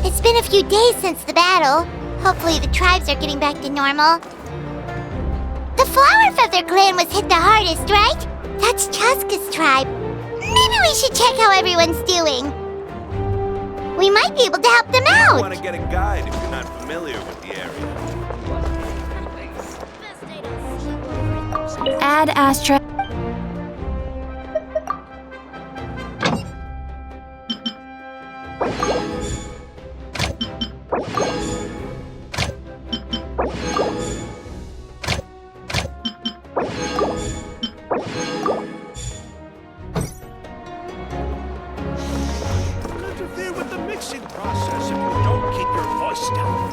It's been a few days since the battle. Hopefully the tribes are getting back to normal. The Flower Feather clan was hit the hardest, right? That's Chaska's tribe. Maybe we should check how everyone's doing. We might be able to help them out. You want to get a guide if you're not familiar with the area. Add ashtray. Interfere with the mixing process if you don't keep your voice down.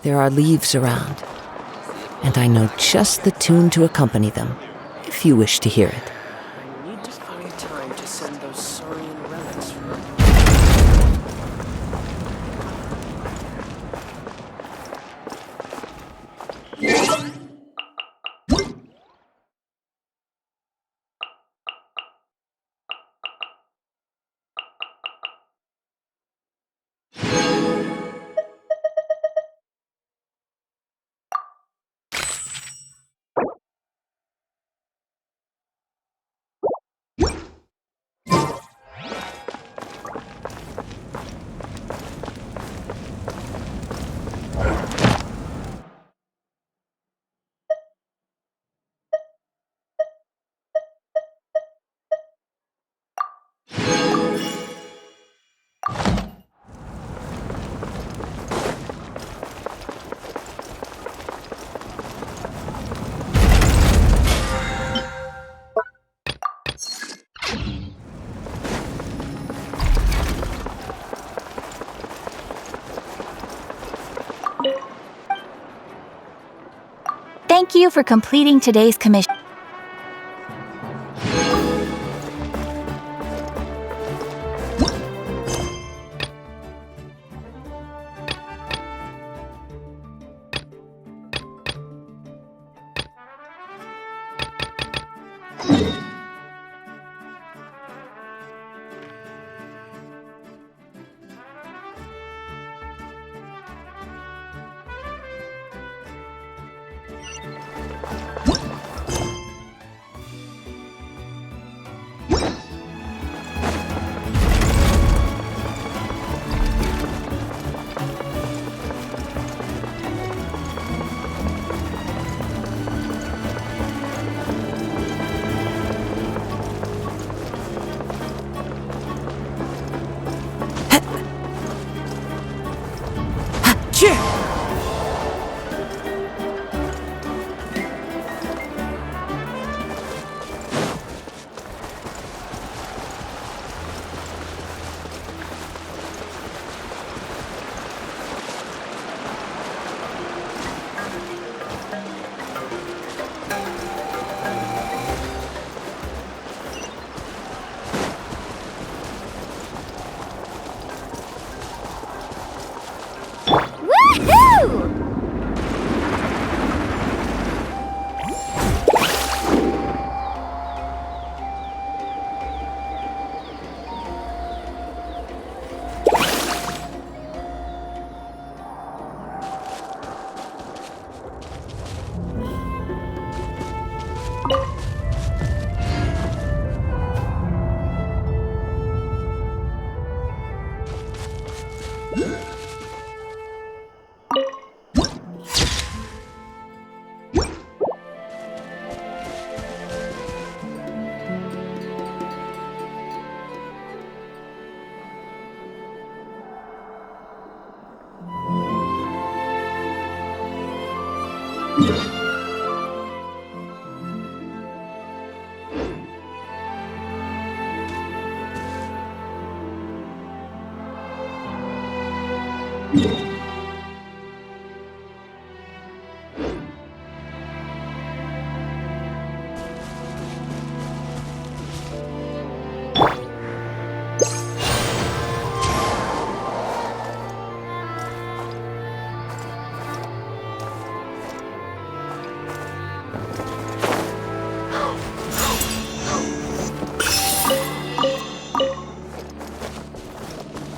There are leaves around, and I know just the tune to accompany them, if you wish to hear it. I need to find time to send those Saurian relics from... Thank you for completing today's commission.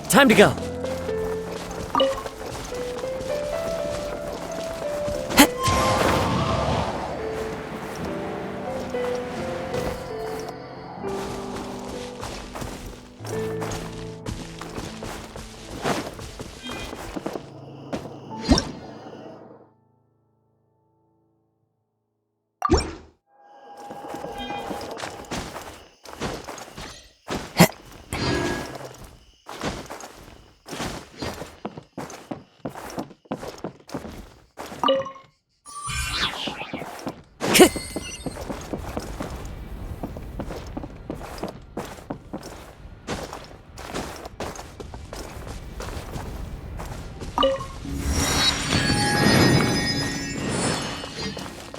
Time to go.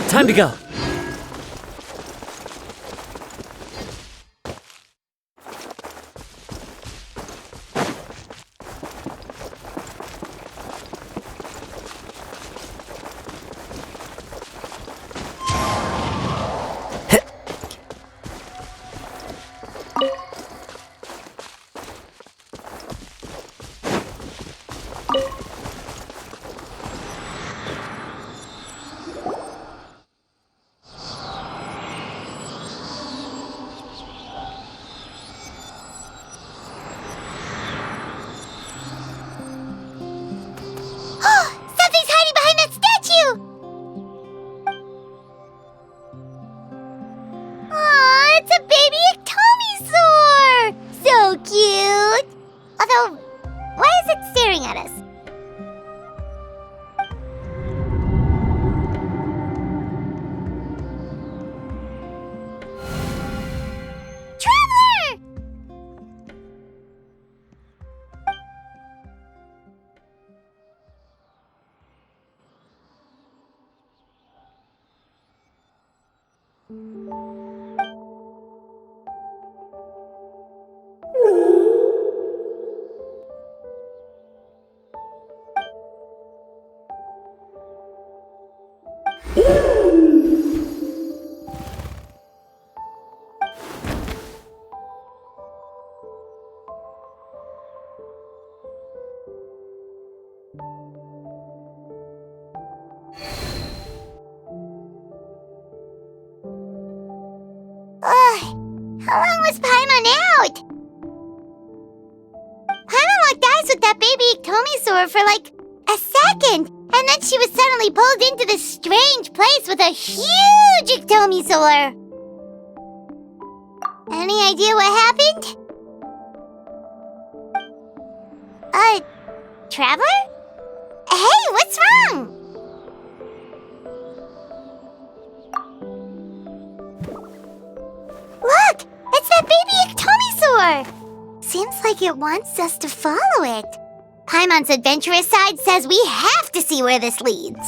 Time to go. Something's hiding behind that statue! Aw, it's a baby Ectomisaur! So cute! Although, why is it staring at us? Traveler! How long was Paimon out? Paimon locked eyes with that baby Ectomisaur for like a second, and then she was suddenly pulled into this strange place with a huge Ectomisaur. Any idea what happened? Traveler? Hey, what's wrong? Look! It's that baby Ectomisaur! Seems like it wants us to follow it. Paimon's adventurous side says we have to see where this leads.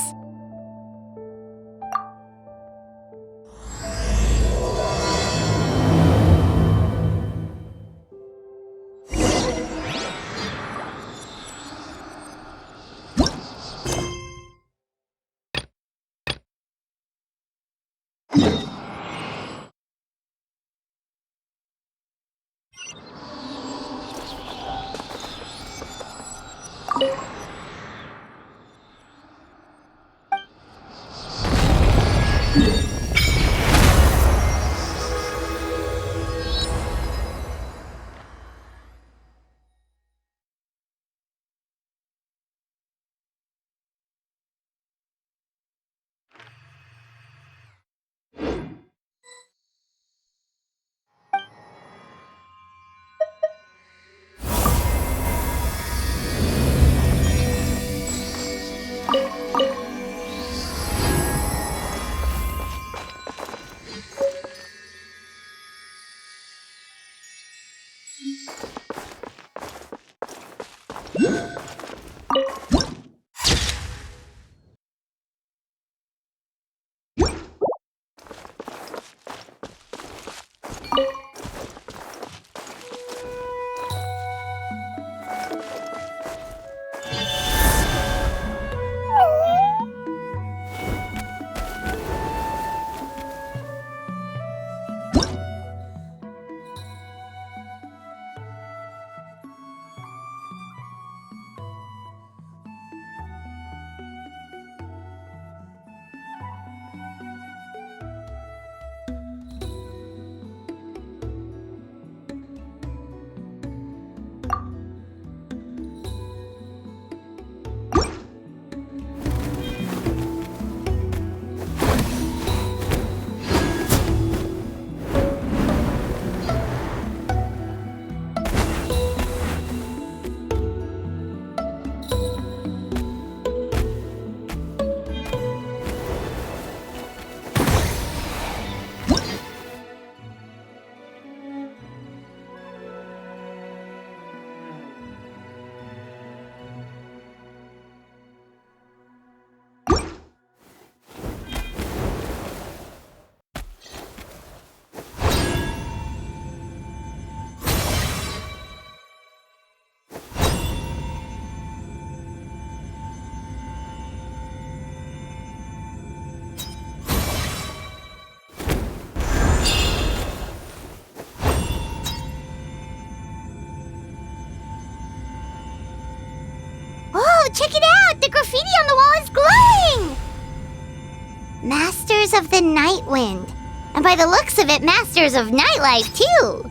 Masters of the Night Wind. And by the looks of it, masters of nightlife, too.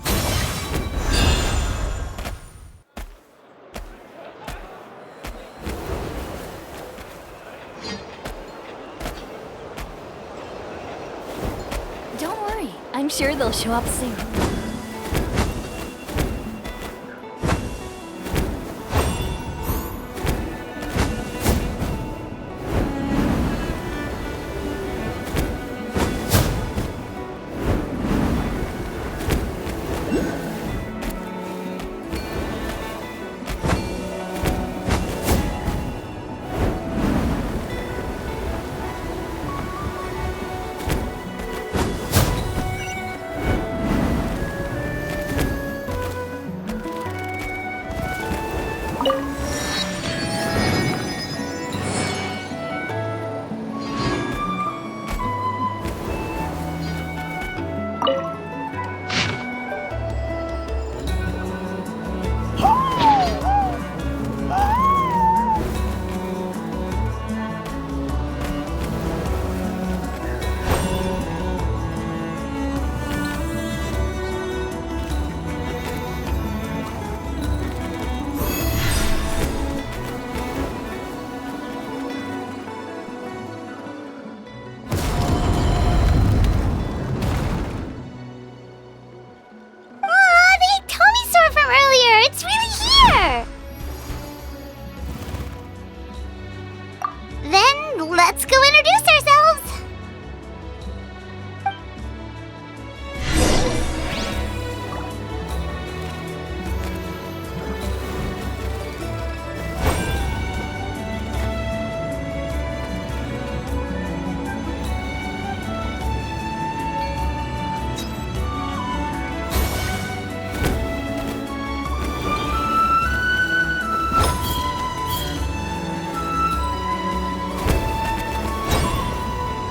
Don't worry, I'm sure they'll show up soon. Let's go introduce ourselves!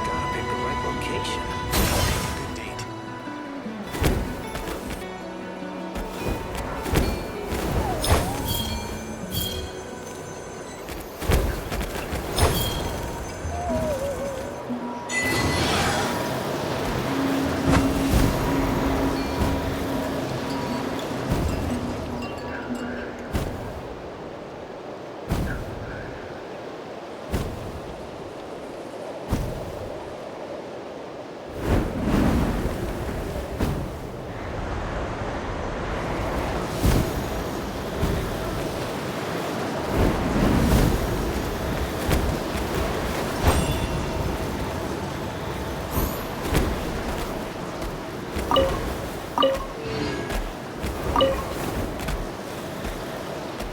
Gotta pick the right location. Gotta pick a good date.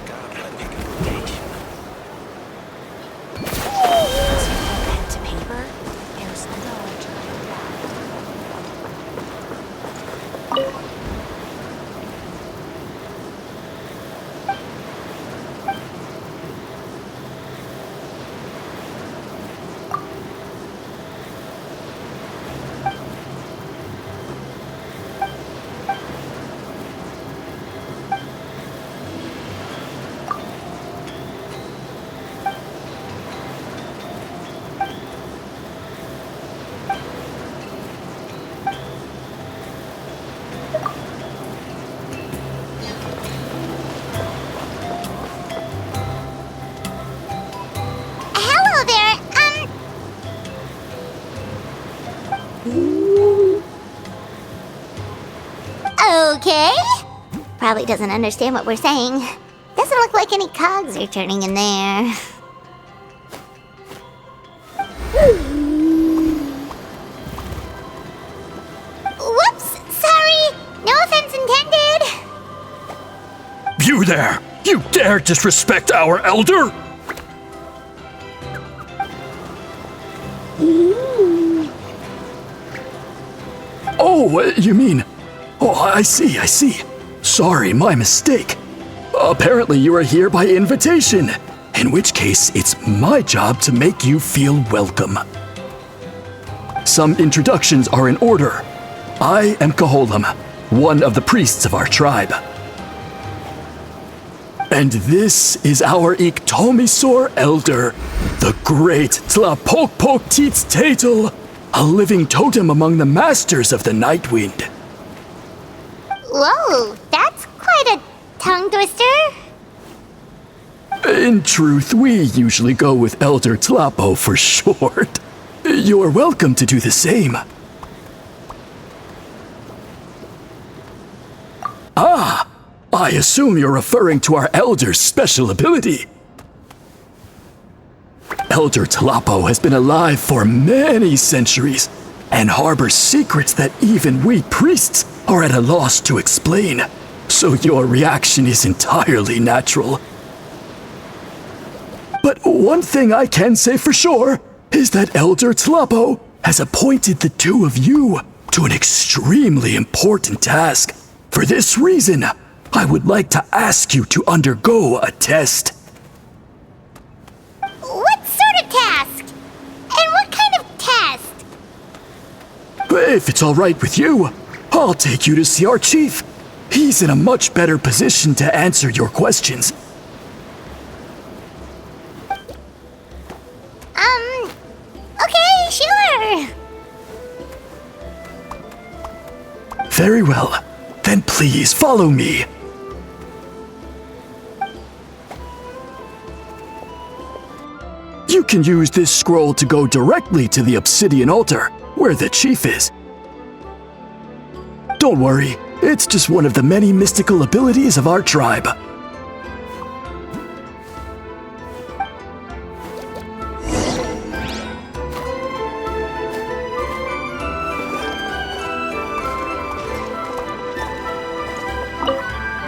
Gotta pick a good date. Pen to paper, there's no turning back. Hello there, Okay. Probably doesn't understand what we're saying. Doesn't look like any cogs are turning in there. Whoops, sorry. No offense intended. You there! You dare disrespect our elder? Oh, you mean... Oh, I see, I see. Sorry, my mistake. Apparently you are here by invitation, in which case it's my job to make you feel welcome. Some introductions are in order. I am Kaholam, one of the priests of our tribe. And this is our Iktomisor Elder, the great Tlapokpok-Teats-Tatel, a living totem among the masters of the Nightwind. Whoa, that's quite a tongue twister. In truth, we usually go with Elder Tlapo for short. You're welcome to do the same. Ah, I assume you're referring to our Elder's special ability. Elder Tlapo has been alive for many centuries and harbors secrets that even we priests are at a loss to explain. So your reaction is entirely natural. But one thing I can say for sure is that Elder Tlapo has appointed the two of you to an extremely important task. For this reason, I would like to ask you to undergo a test. What sort of task? And what kind of test? If it's all right with you, I'll take you to see our chief. He's in a much better position to answer your questions. Okay, sure. Very well. Then please follow me. You can use this scroll to go directly to the obsidian altar, where the chief is. Don't worry, it's just one of the many mystical abilities of our tribe.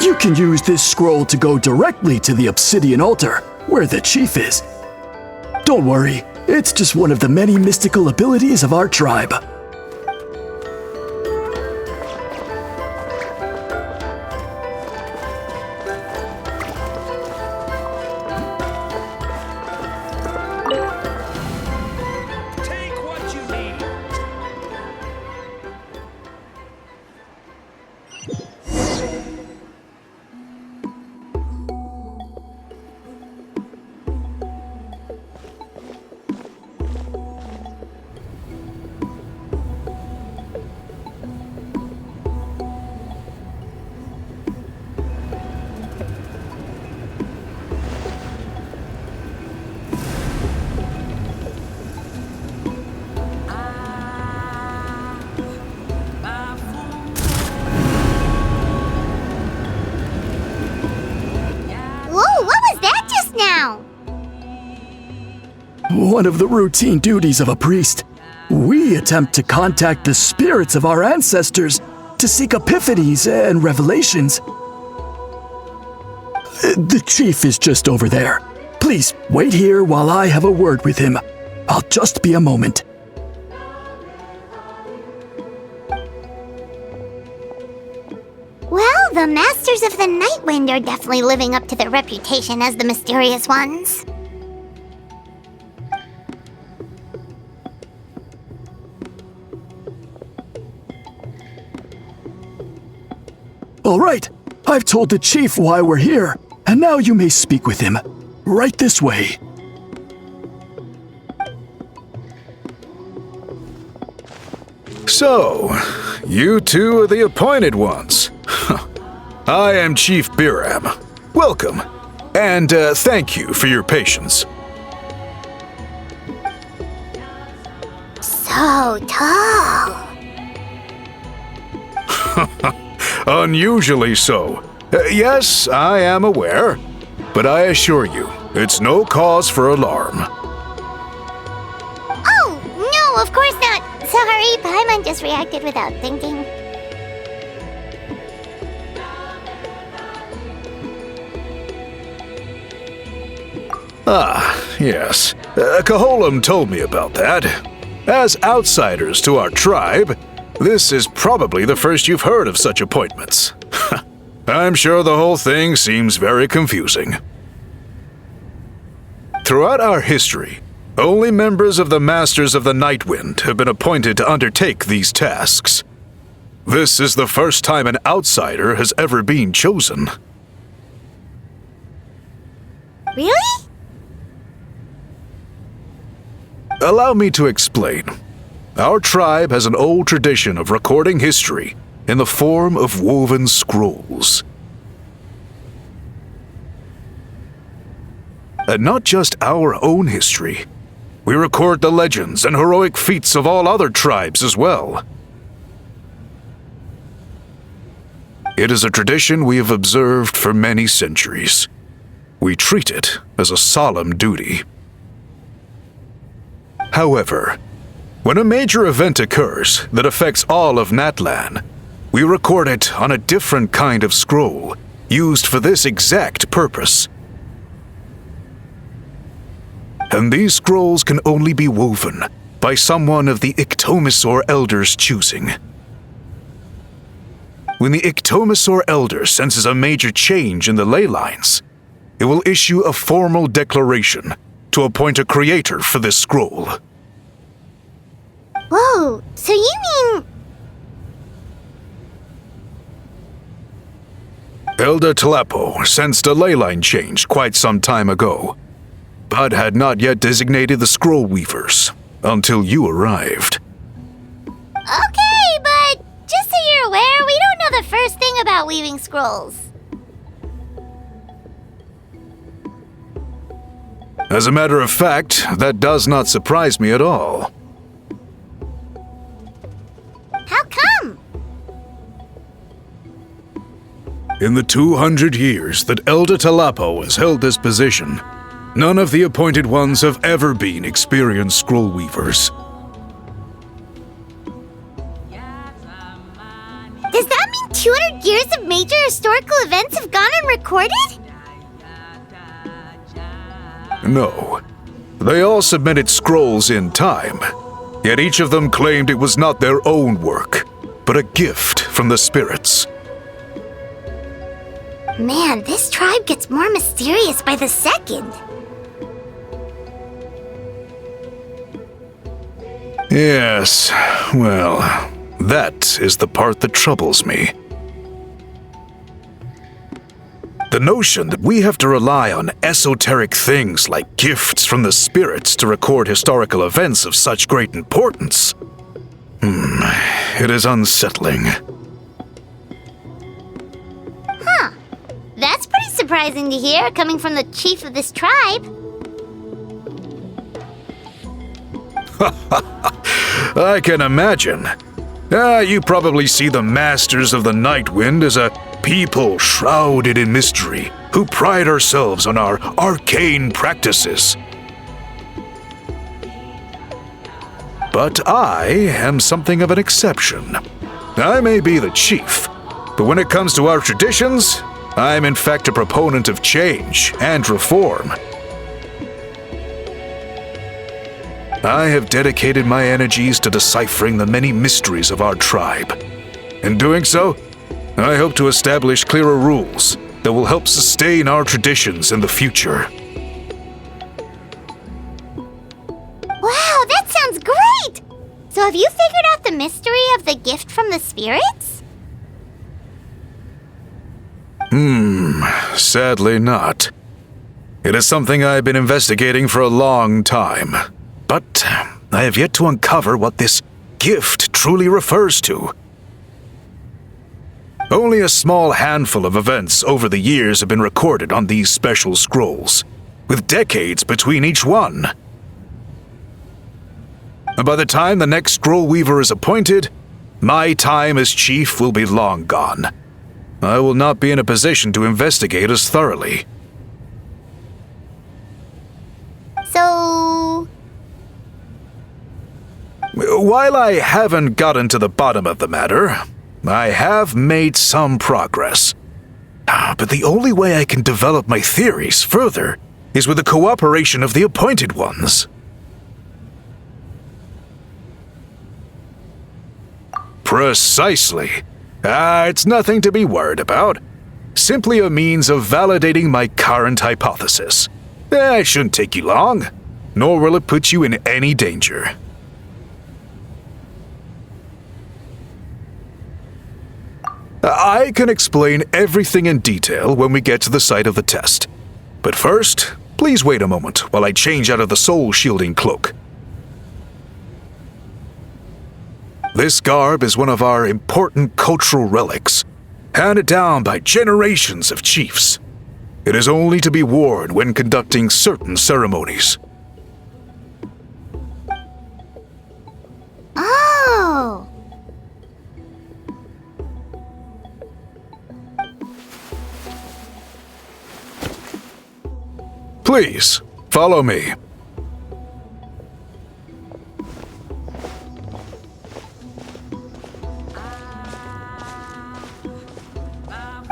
You can use this scroll to go directly to the obsidian altar, where the chief is. Don't worry, it's just one of the many mystical abilities of our tribe. Take what you need. Whoa, what was that just now? One of the routine duties of a priest. We attempt to contact the spirits of our ancestors to seek epiphanies and revelations. The chief is just over there. Please wait here while I have a word with him. I'll just be a moment. Well, the Masters of the Nightwind are definitely living up to their reputation as the mysterious ones. All right, I've told the chief why we're here, and now you may speak with him. Right this way. So, you two are the appointed ones. I am Chief Biram. Welcome, and thank you for your patience. So tall. Unusually so. Yes, I am aware, but I assure you, it's no cause for alarm. Oh, no, of course not. Sorry, Paimon just reacted without thinking. Ah, yes. Kaholam told me about that. As outsiders to our tribe, this is probably the first you've heard of such appointments. I'm sure the whole thing seems very confusing. Throughout our history, only members of the Masters of the Nightwind have been appointed to undertake these tasks. This is the first time an outsider has ever been chosen. Really? Allow me to explain. Our tribe has an old tradition of recording history in the form of woven scrolls. And not just our own history. We record the legends and heroic feats of all other tribes as well. It is a tradition we have observed for many centuries. We treat it as a solemn duty. However, when a major event occurs that affects all of Natlan, we record it on a different kind of scroll, used for this exact purpose. And these scrolls can only be woven by someone of the Ictomisor Elder's choosing. When the Ictomisor Elder senses a major change in the ley lines, it will issue a formal declaration to appoint a creator for this scroll. Whoa, so you mean... Elder Tlapo sensed a ley line change quite some time ago, but had not yet designated the scroll weavers until you arrived. Okay, but just so you're aware, we don't know the first thing about weaving scrolls. As a matter of fact, that does not surprise me at all. How come? In the 200 years that Elder Tlapo has held this position, none of the appointed ones have ever been experienced scroll weavers. Does that mean 200 years of major historical events have gone unrecorded? No. They all submitted scrolls in time, yet each of them claimed it was not their own work, but a gift from the spirits. Man, this tribe gets more mysterious by the second. Yes, well, that is the part that troubles me. The notion that we have to rely on esoteric things like gifts from the spirits to record historical events of such great importance. It is unsettling. Huh. That's pretty surprising to hear, coming from the chief of this tribe. I can imagine. You probably see the Masters of the Night Wind as a people shrouded in mystery who pride ourselves on our arcane practices. But I am something of an exception. I may be the chief, but when it comes to our traditions, I'm in fact a proponent of change and reform. I have dedicated my energies to deciphering the many mysteries of our tribe. In doing so, I hope to establish clearer rules that will help sustain our traditions in the future. Wow, that sounds great! So have you figured out the mystery of the gift from the spirits? Sadly not. It is something I've been investigating for a long time, but I have yet to uncover what this gift truly refers to. Only a small handful of events over the years have been recorded on these special scrolls, with decades between each one. And by the time the next scroll weaver is appointed, my time as chief will be long gone. I will not be in a position to investigate as thoroughly. So... While I haven't gotten to the bottom of the matter, I have made some progress. But the only way I can develop my theories further is with the cooperation of the appointed ones. Precisely. It's nothing to be worried about. Simply a means of validating my current hypothesis. It shouldn't take you long, nor will it put you in any danger. I can explain everything in detail when we get to the site of the test. But first, Please wait a moment while I change out of the soul-shielding cloak. This garb is one of our important cultural relics, handed down by generations of chiefs. It is only to be worn when conducting certain ceremonies. Oh! Please, follow me.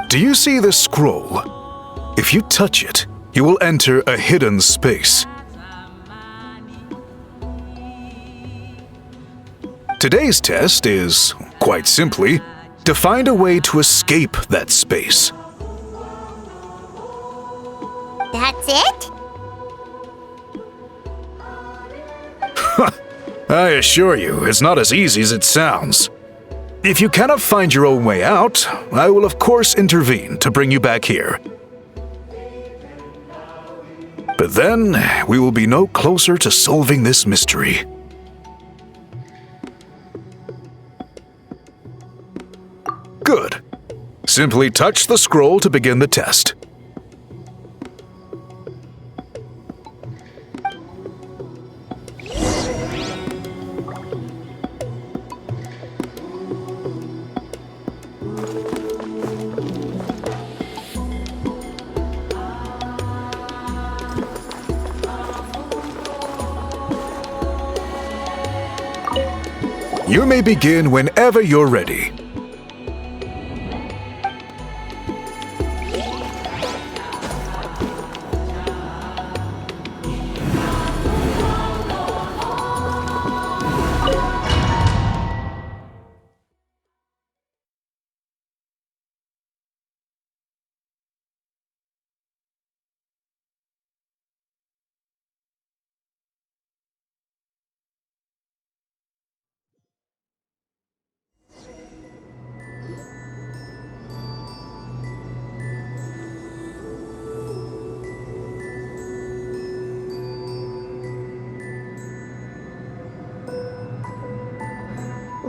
Do you see this scroll? If you touch it, you will enter a hidden space. Today's test is, quite simply, to find a way to escape that space. That's it? I assure you, it's not as easy as it sounds. If you cannot find your own way out, I will of course intervene to bring you back here. But then, we will be no closer to solving this mystery. Good. Simply touch the scroll to begin the test. You may begin whenever you're ready.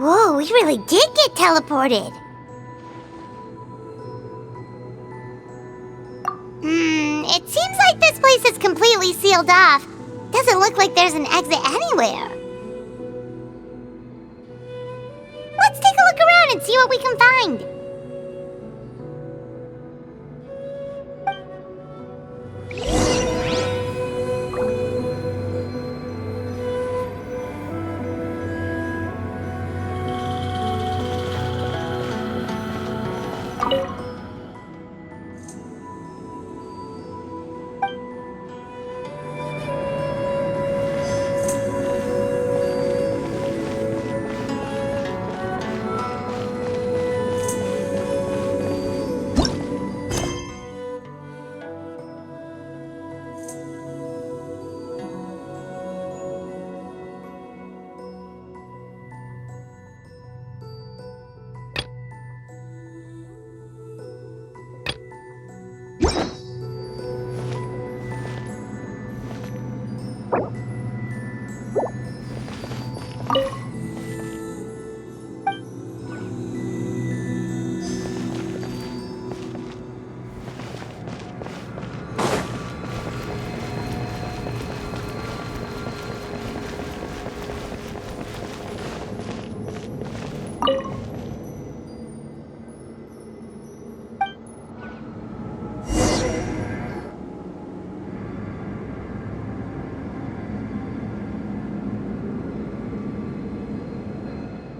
Whoa, we really did get teleported. It seems like this place is completely sealed off. Doesn't look like there's an exit anywhere. Let's take a look around and see what we can find.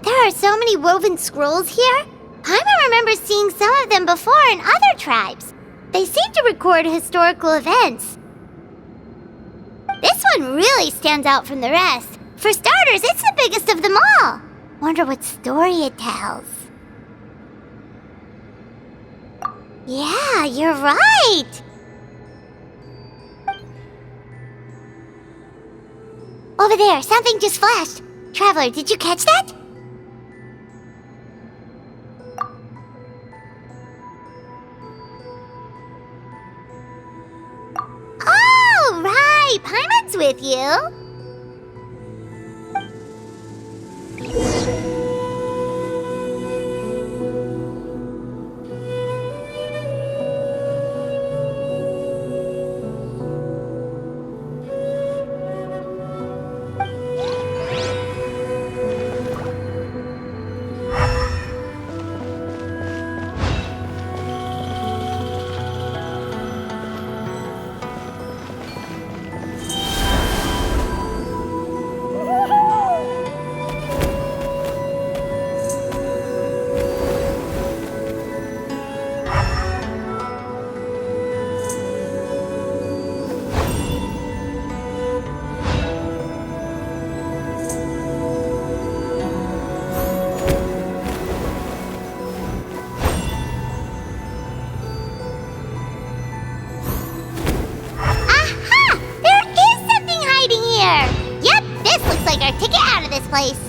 There are so many woven scrolls here. I remember seeing some of them before in other tribes. They seem to record historical events. This one really stands out from the rest. For starters, it's the biggest of them all. Wonder what story it tells. Yeah, you're right. Over there, something just flashed. Traveler, did you catch that? Oh, Maybe Paimon's with you. Place.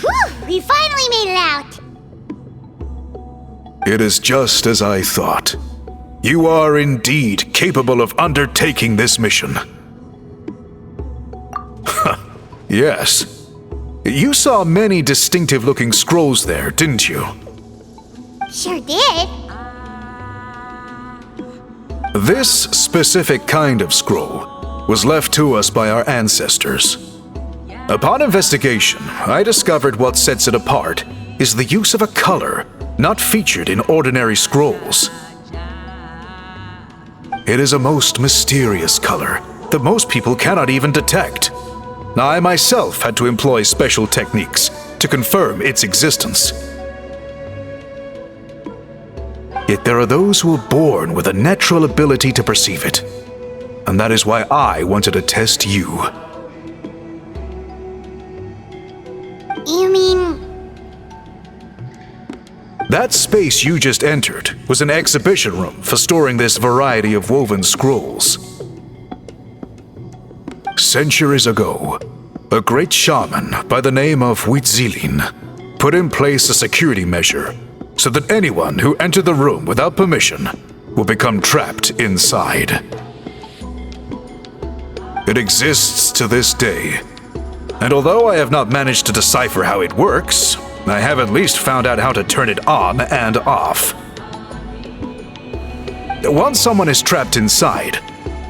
Whew! We finally made it out! It is just as I thought. You are indeed capable of undertaking this mission. Yes. You saw many distinctive-looking scrolls there, didn't you? Sure did. This specific kind of scroll was left to us by our ancestors. Upon investigation, I discovered what sets it apart is the use of a color not featured in ordinary scrolls. It is a most mysterious color that most people cannot even detect. I myself had to employ special techniques to confirm its existence. Yet there are those who are born with a natural ability to perceive it, and that is why I wanted to test you. You mean... That space you just entered was an exhibition room for storing this variety of woven scrolls. Centuries ago, a great shaman by the name of Huitzilin put in place a security measure so that anyone who entered the room without permission will become trapped inside. It exists to this day, and although I have not managed to decipher how it works, I have at least found out how to turn it on and off. Once someone is trapped inside,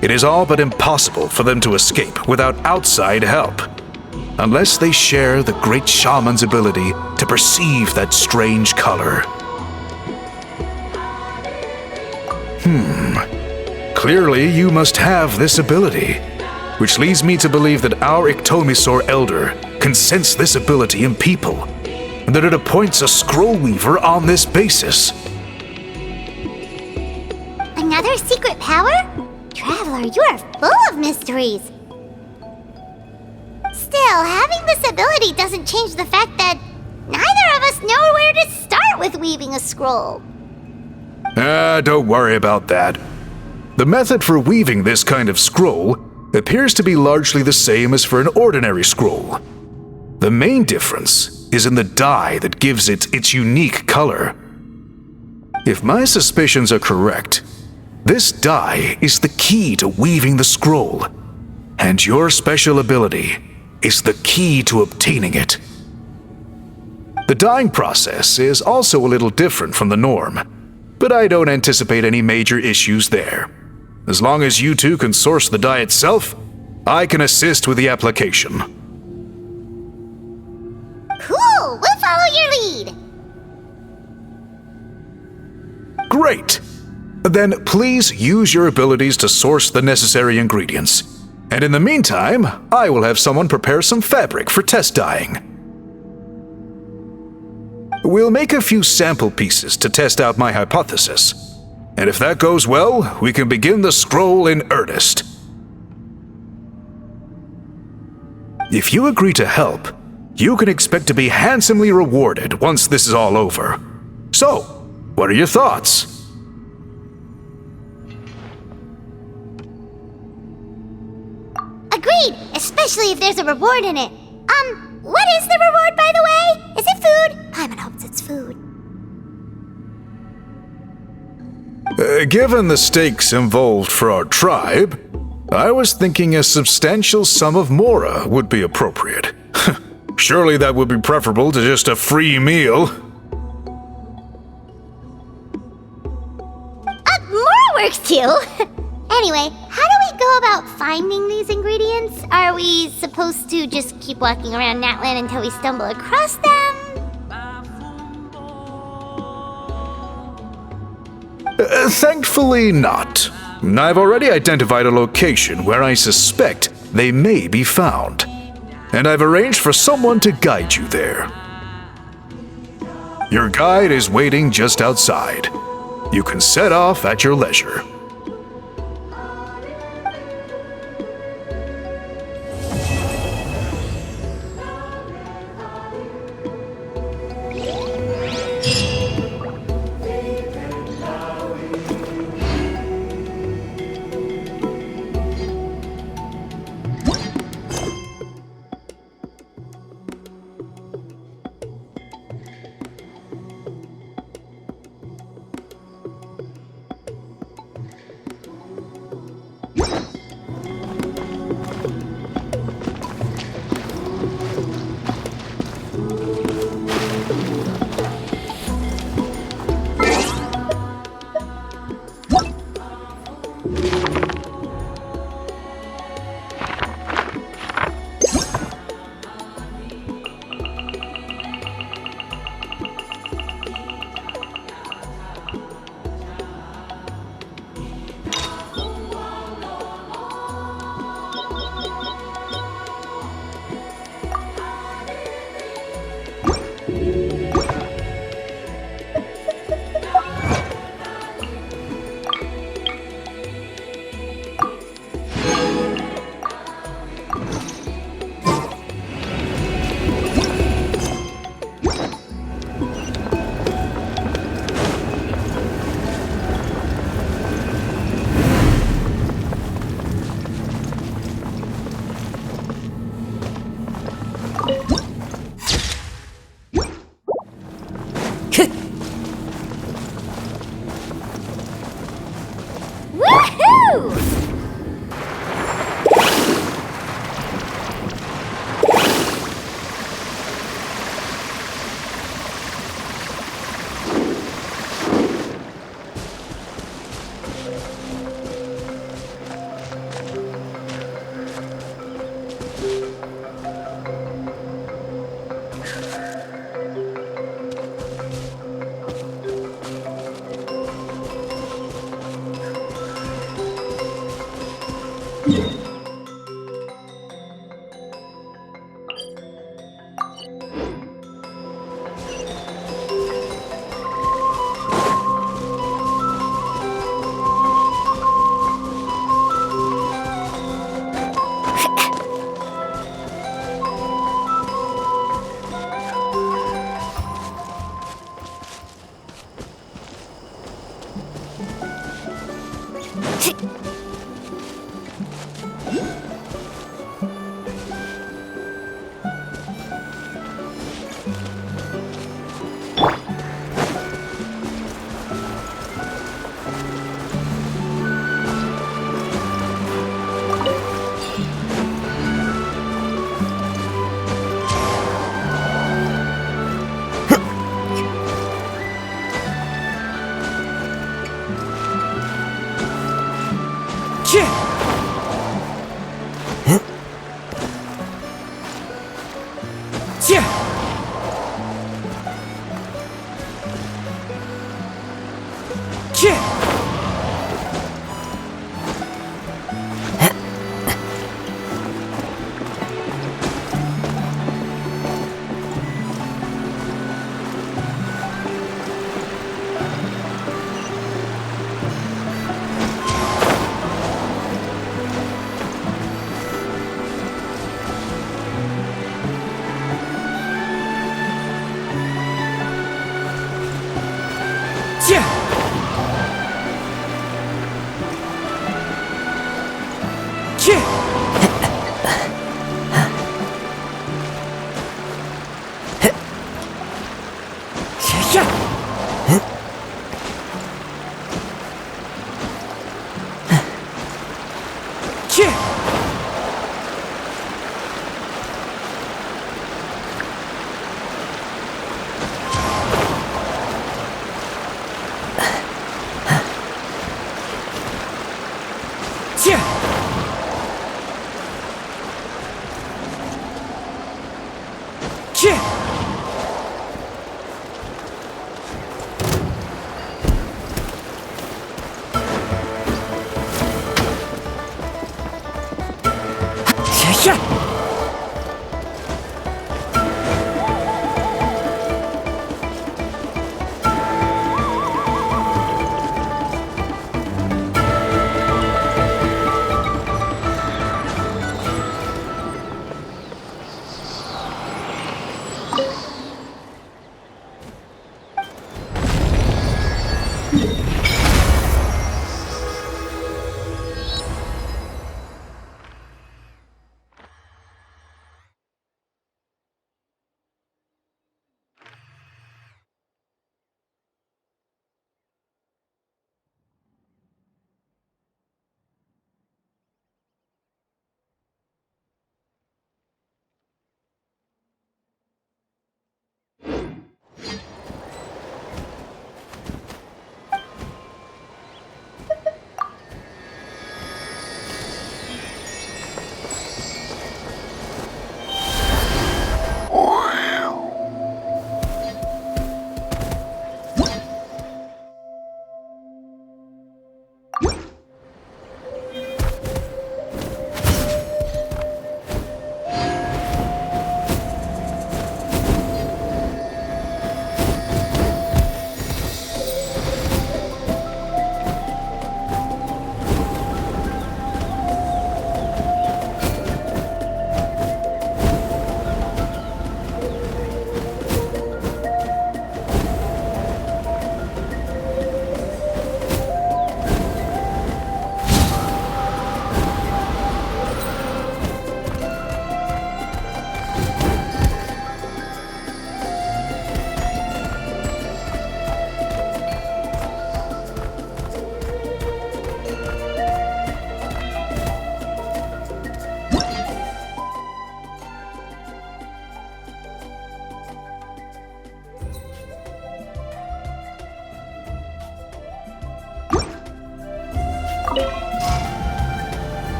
it is all but impossible for them to escape without outside help, unless they share the great shaman's ability to perceive that strange color. Clearly you must have this ability, which leads me to believe that our Ictomisaur Elder can sense this ability in people, and that it appoints a scroll weaver on this basis. Another secret power? Traveler, you are full of mysteries. Still, having this ability doesn't change the fact that neither of us know where to start with weaving a scroll. Don't worry about that. The method for weaving this kind of scroll appears to be largely the same as for an ordinary scroll. The main difference is in the dye that gives it its unique color. If my suspicions are correct, this dye is the key to weaving the scroll, and your special ability is the key to obtaining it. The dyeing process is also a little different from the norm, but I don't anticipate any major issues there. As long as you two can source the dye itself, I can assist with the application. Cool! We'll follow your lead! Great! Then please use your abilities to source the necessary ingredients. And in the meantime, I will have someone prepare some fabric for test dyeing. We'll make a few sample pieces to test out my hypothesis. And if that goes well, we can begin the scroll in earnest. If you agree to help, you can expect to be handsomely rewarded once this is all over. So, what are your thoughts? Agreed, especially if there's a reward in it. What is the reward, by the way? Is it food? Paimon hopes it's food. Given the stakes involved for our tribe, I was thinking a substantial sum of mora would be appropriate. Surely that would be preferable to just a free meal. Mora works too! Anyway, how do we go about finding these ingredients? Are we supposed to just keep walking around Natlan until we stumble across them? Thankfully not. I've already identified a location where I suspect they may be found, and I've arranged for someone to guide you there. Your guide is waiting just outside. You can set off at your leisure. Woohoo!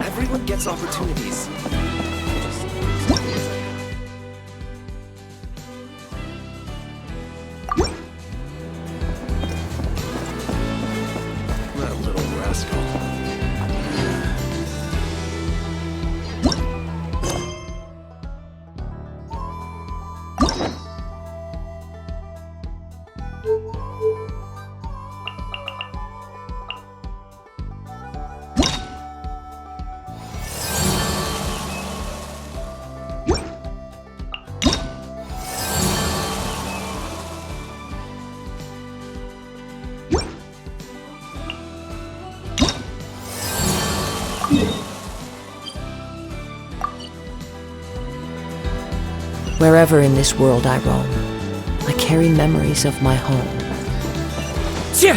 Everyone gets opportunities. That little rascal. Wherever in this world I roam, I carry memories of my home. Tja!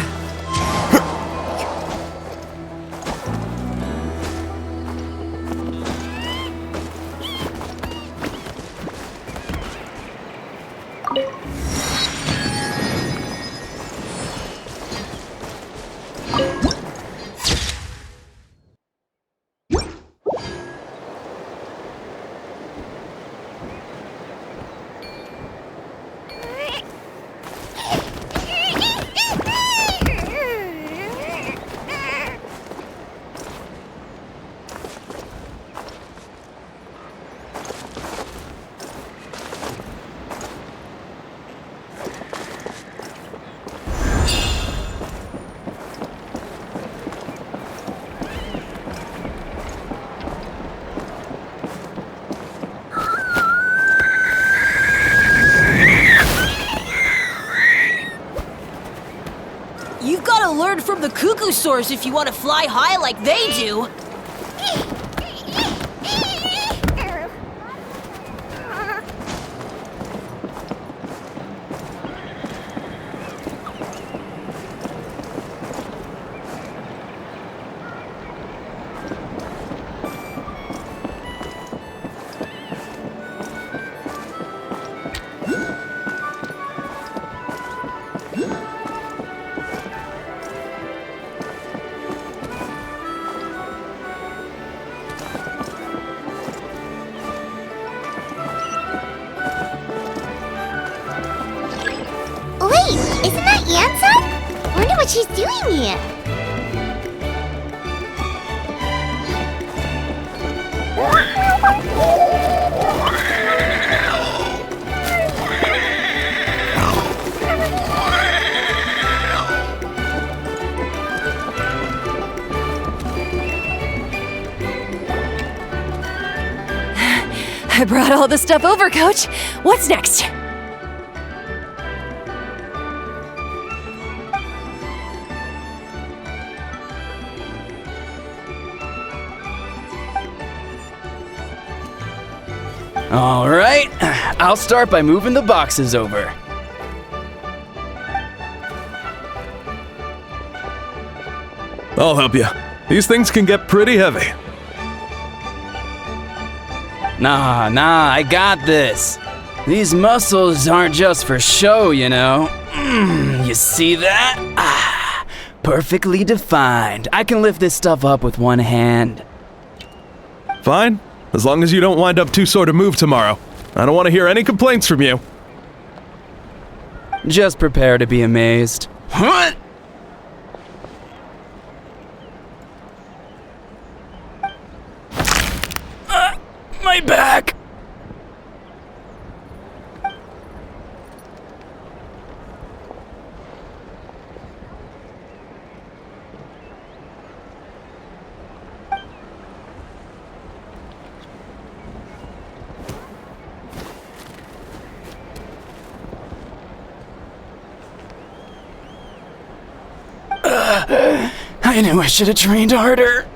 You've got to learn from the cuckoo soars if you want to fly high like they do. Wait, isn't that Yansa? Wonder what she's doing here. I brought all the stuff over, Coach. What's next? All right, I'll start by moving the boxes over. I'll help you. These things can get pretty heavy. Nah, I got this. These muscles aren't just for show, you know. You see that? Ah, perfectly defined. I can lift this stuff up with one hand. Fine, as long as you don't wind up too sore to move tomorrow. I don't want to hear any complaints from you. Just prepare to be amazed. What? My back! I knew I should have trained harder.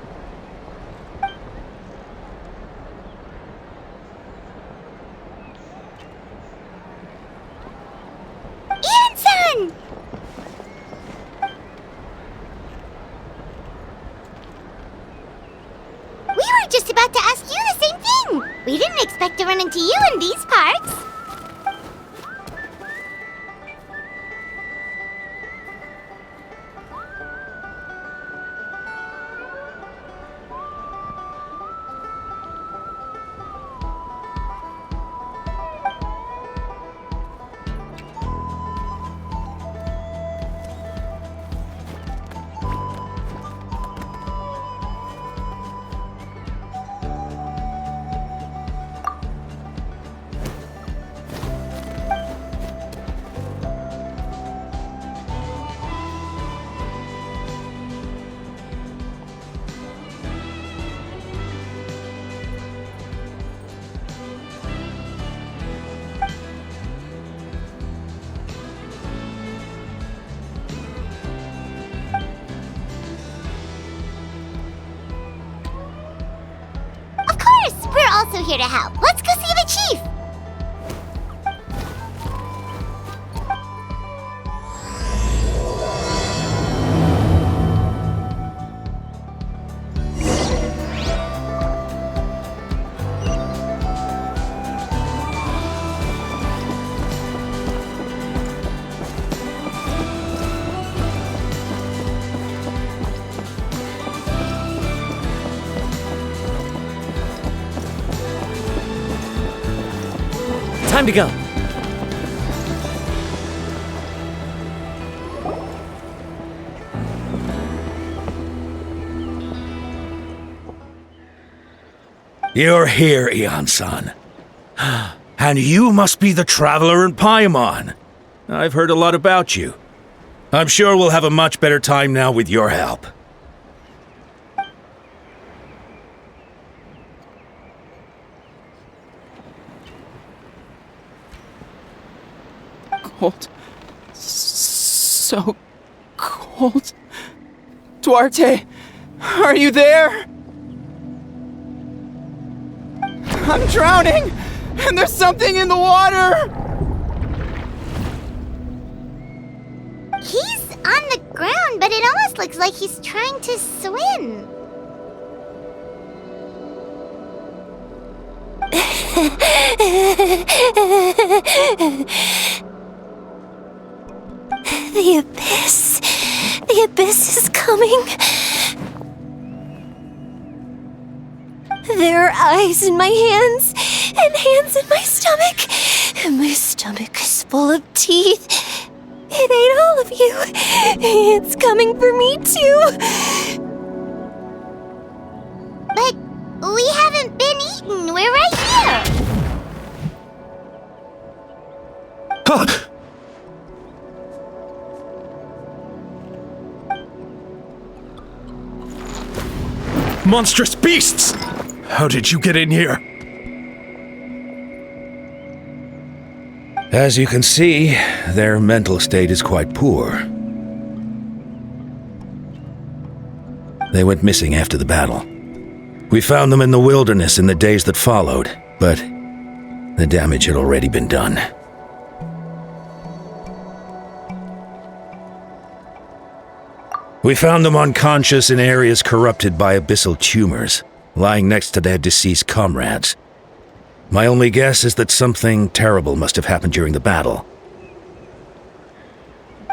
Ian-san! We were just about to ask you the same thing! We didn't expect to run into you in these parts! We're also here to help. Let's go see the chief! Time to go. You're here, Ian-san. And you must be the traveler in Paimon. I've heard a lot about you. I'm sure we'll have a much better time now with your help. Cold. So cold. Duarte, are you there? I'm drowning, and there's something in the water! He's on the ground, but it almost looks like he's trying to swim. The abyss. The abyss is coming. There are eyes in my hands, and hands in my stomach. And my stomach is full of teeth. It ate all of you. It's coming for me too. But we haven't been eaten. We're right here. Huh. Monstrous beasts! How did you get in here? As you can see, their mental state is quite poor. They went missing after the battle. We found them in the wilderness in the days that followed, but the damage had already been done. We found them unconscious in areas corrupted by abyssal tumors, lying next to their deceased comrades. My only guess is that something terrible must have happened during the battle.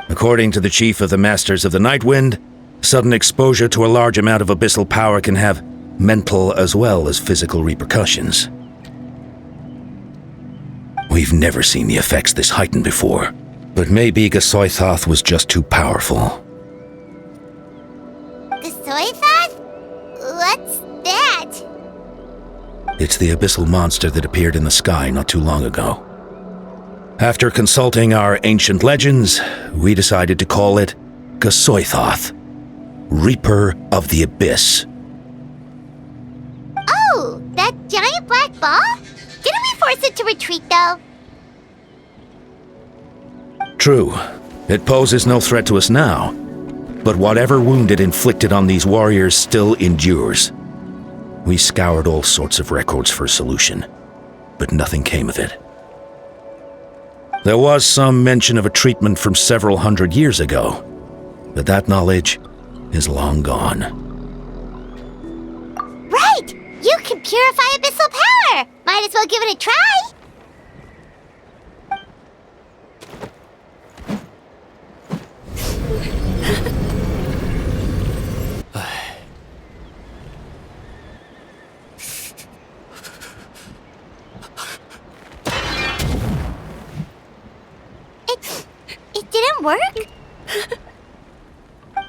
According to the chief of the Masters of the Nightwind, sudden exposure to a large amount of abyssal power can have mental as well as physical repercussions. We've never seen the effects this heightened before, but maybe Gasoithoth was just too powerful. Gasoithoth? What's that? It's the abyssal monster that appeared in the sky not too long ago. After consulting our ancient legends, we decided to call it Gasoithoth, Reaper of the Abyss. Oh, that giant black ball? Didn't we force it to retreat, though? True, it poses no threat to us now, But whatever wound it inflicted on these warriors still endures. We scoured all sorts of records for a solution, but nothing came of it. There was some mention of a treatment from several hundred years ago, but that knowledge is long gone. Right! You can purify abyssal power! Might as well give it a try! It didn't work?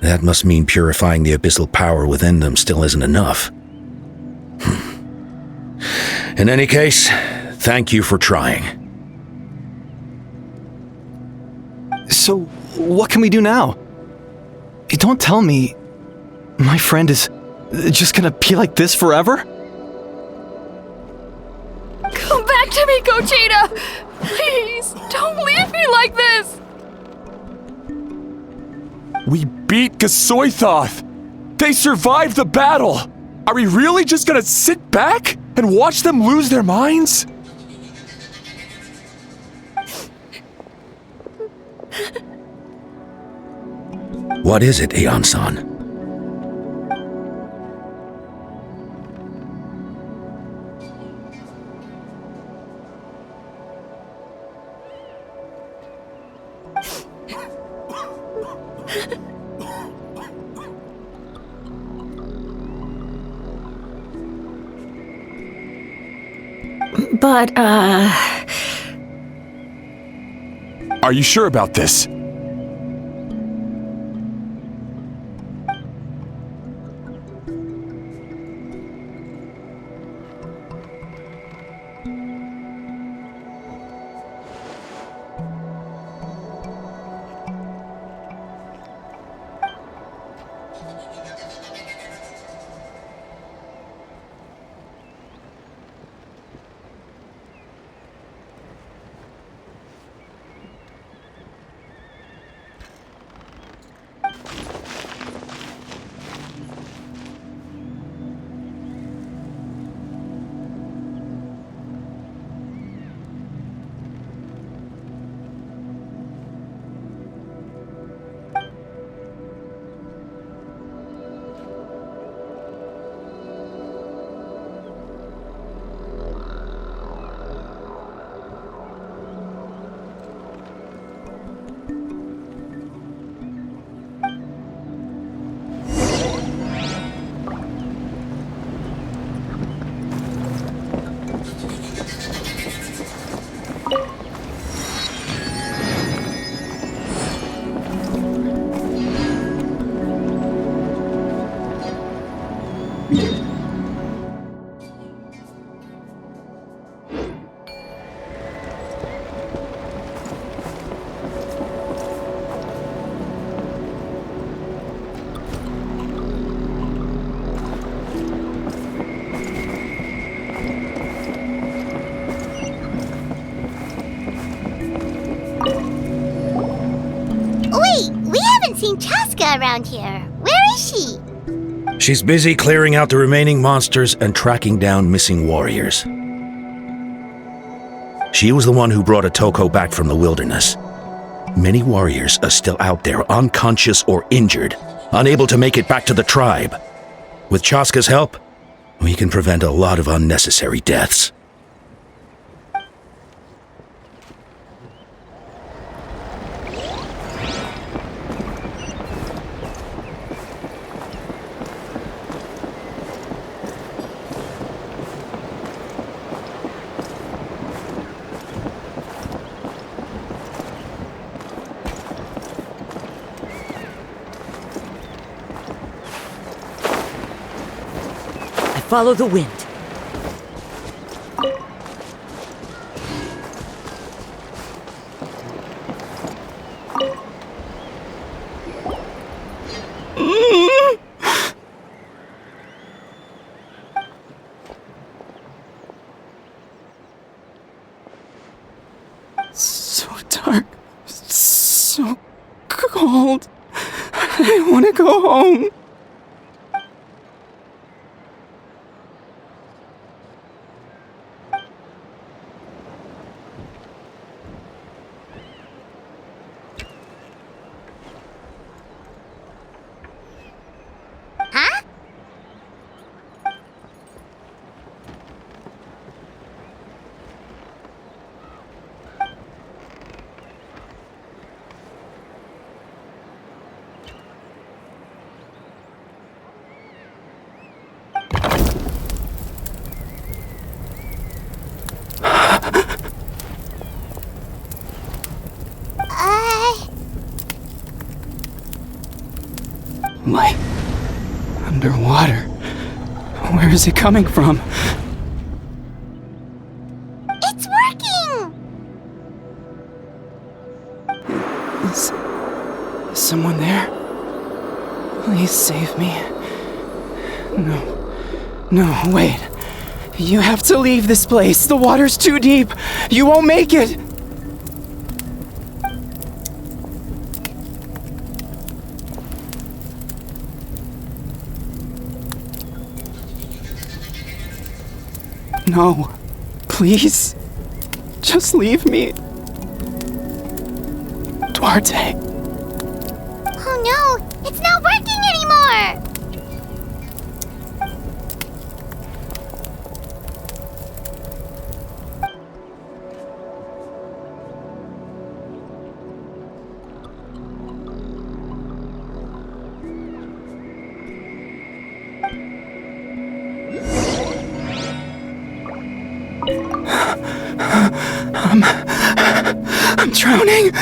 That must mean purifying the abyssal power within them still isn't enough. In any case, thank you for trying. So, what can we do now? Don't tell me my friend is just gonna be like this forever? Come back to me, Gogeta! Please, don't leave me like this! We beat Gasoithoth! They survived the battle! Are we really just gonna sit back and watch them lose their minds? What is it, Aeon-san? But, Are you sure about this? Wait, we haven't seen Chaska around here. Where is she? She's busy clearing out the remaining monsters and tracking down missing warriors. She was the one who brought Otoko back from the wilderness. Many warriors are still out there, unconscious or injured, unable to make it back to the tribe. With Chaska's help, we can prevent a lot of unnecessary deaths. Follow the wind. So dark, so cold. I want to go home. Huh? Light. Underwater. Where is it coming from? It's working! Is someone there? Please save me. No, wait. You have to leave this place. The water's too deep. You won't make it. No. Please. Just leave me. Duarte. Oh no, it's not working anymore! I'm drowning.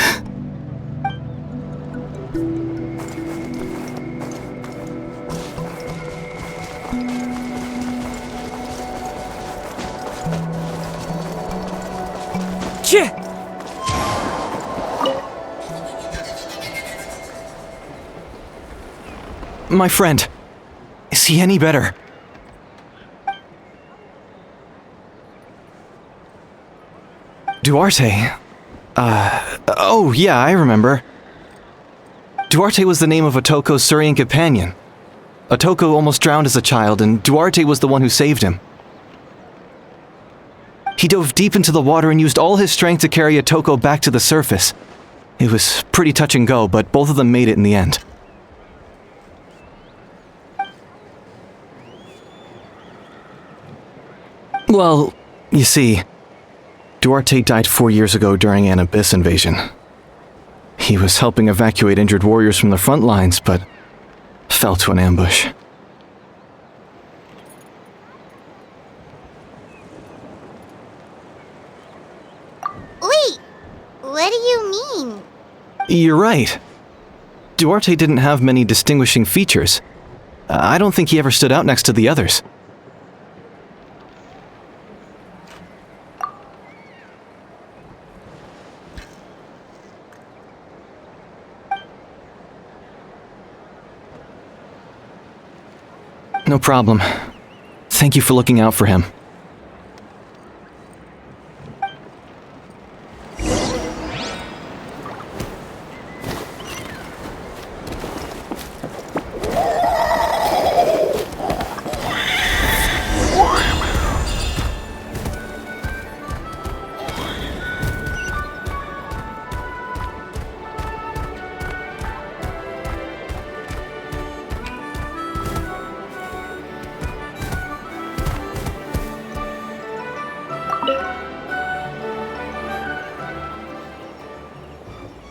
My friend, is he any better? Duarte? Oh yeah, I remember. Duarte was the name of Otoko's Surian companion. Otoko almost drowned as a child, and Duarte was the one who saved him. He dove deep into the water and used all his strength to carry Otoko back to the surface. It was pretty touch and go, but both of them made it in the end. Well, you see, Duarte died 4 years ago during an abyss invasion. He was helping evacuate injured warriors from the front lines, but fell to an ambush. Wait, what do you mean? You're right. Duarte didn't have many distinguishing features. I don't think he ever stood out next to the others. No problem. Thank you for looking out for him.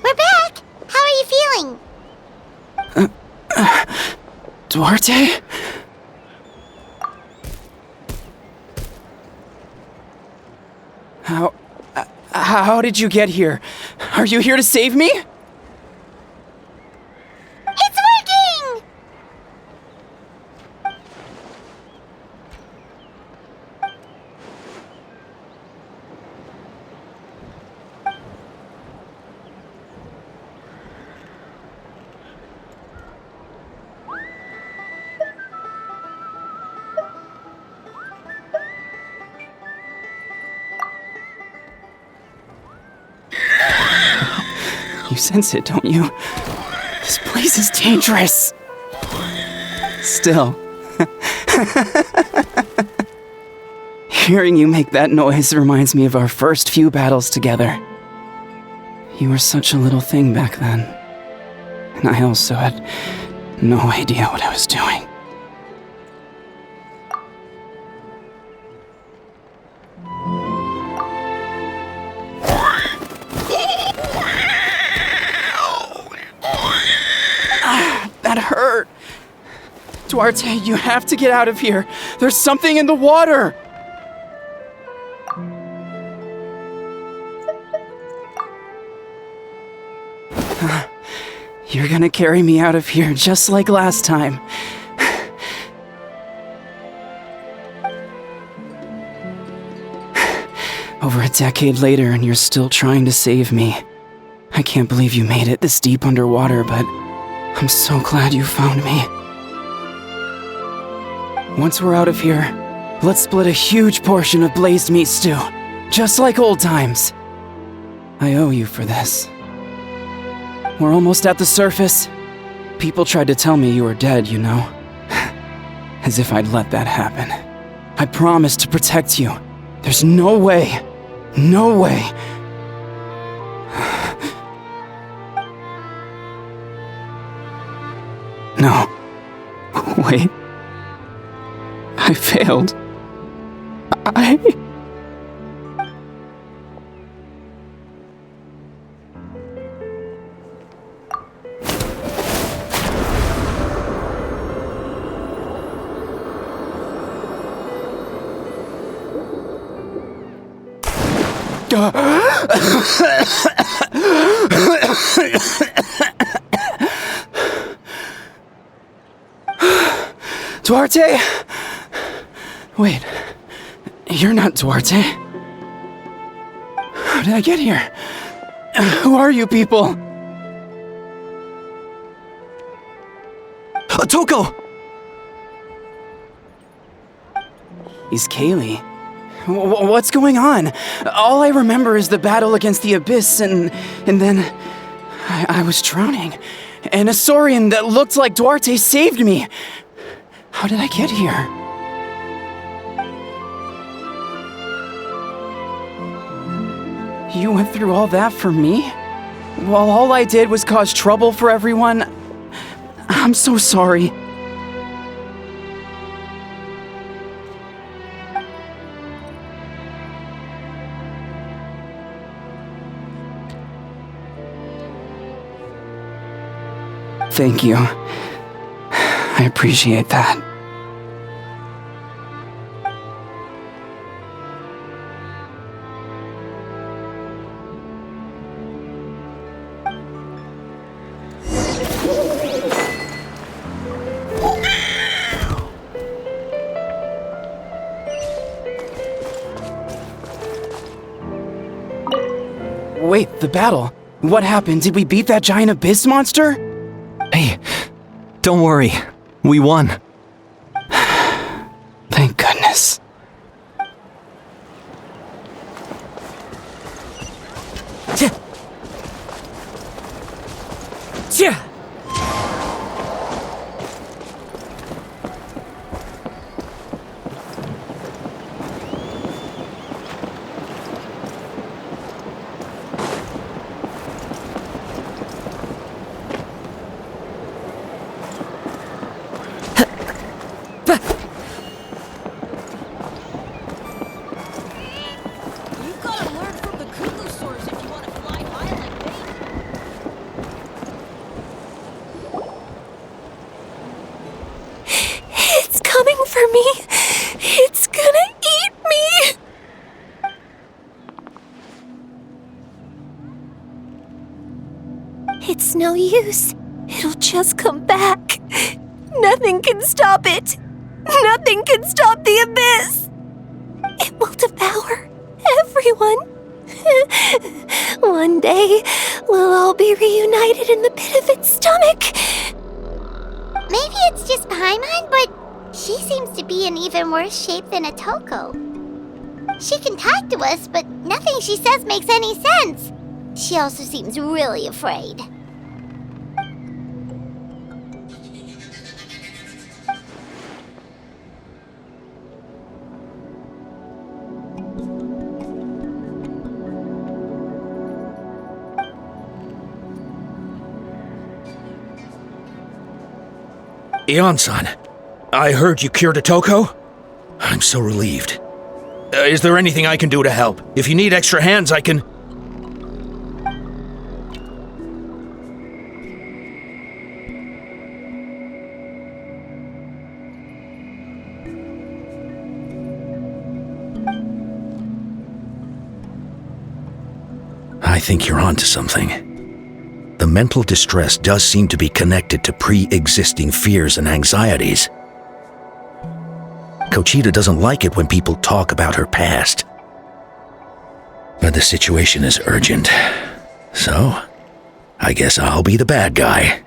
We're back! How are you feeling? Duarte? How did you get here? Are you here to save me? It's working! You sense it, don't you? This place is dangerous. Still. Hearing you make that noise reminds me of our first few battles together. You were such a little thing back then. And I also had no idea what I was doing. That hurt. Duarte, you have to get out of here. There's something in the water. You're gonna carry me out of here just like last time. Over a decade later, and you're still trying to save me. I can't believe you made it this deep underwater, but I'm so glad you found me. Once we're out of here, let's split a huge portion of blazed meat stew, just like old times. I owe you for this. We're almost at the surface. People tried to tell me you were dead, you know. As if I'd let that happen. I promised to protect you. There's no way. No way. No. Wait. I failed. Duarte? Wait, you're not Duarte. How did I get here? Who are you people? Toko! He's Kaylee. What's going on? All I remember is the battle against the Abyss, and then I was drowning. And a Saurian that looked like Duarte saved me. How did I get here? You went through all that for me? While all I did was cause trouble for everyone? I'm so sorry. Thank you. I appreciate that. Wait, the battle. What happened? Did we beat that giant abyss monster? Hey, don't worry. We won. Thank goodness. For me, it's gonna eat me! It's no use. It'll just come back. Nothing can stop it. Nothing can stop the abyss. It will devour everyone. One day, we'll all be reunited in the pit of its stomach. Maybe it's just Paimon, but she seems to be in even worse shape than a Toko. She can talk to us, but nothing she says makes any sense. She also seems really afraid. Ion-san, I heard you cured Otoko? I'm so relieved. Is there anything I can do to help? If you need extra hands, I can... I think you're onto something. The mental distress does seem to be connected to pre-existing fears and anxieties. Kochita doesn't like it when people talk about her past. But the situation is urgent, so I guess I'll be the bad guy.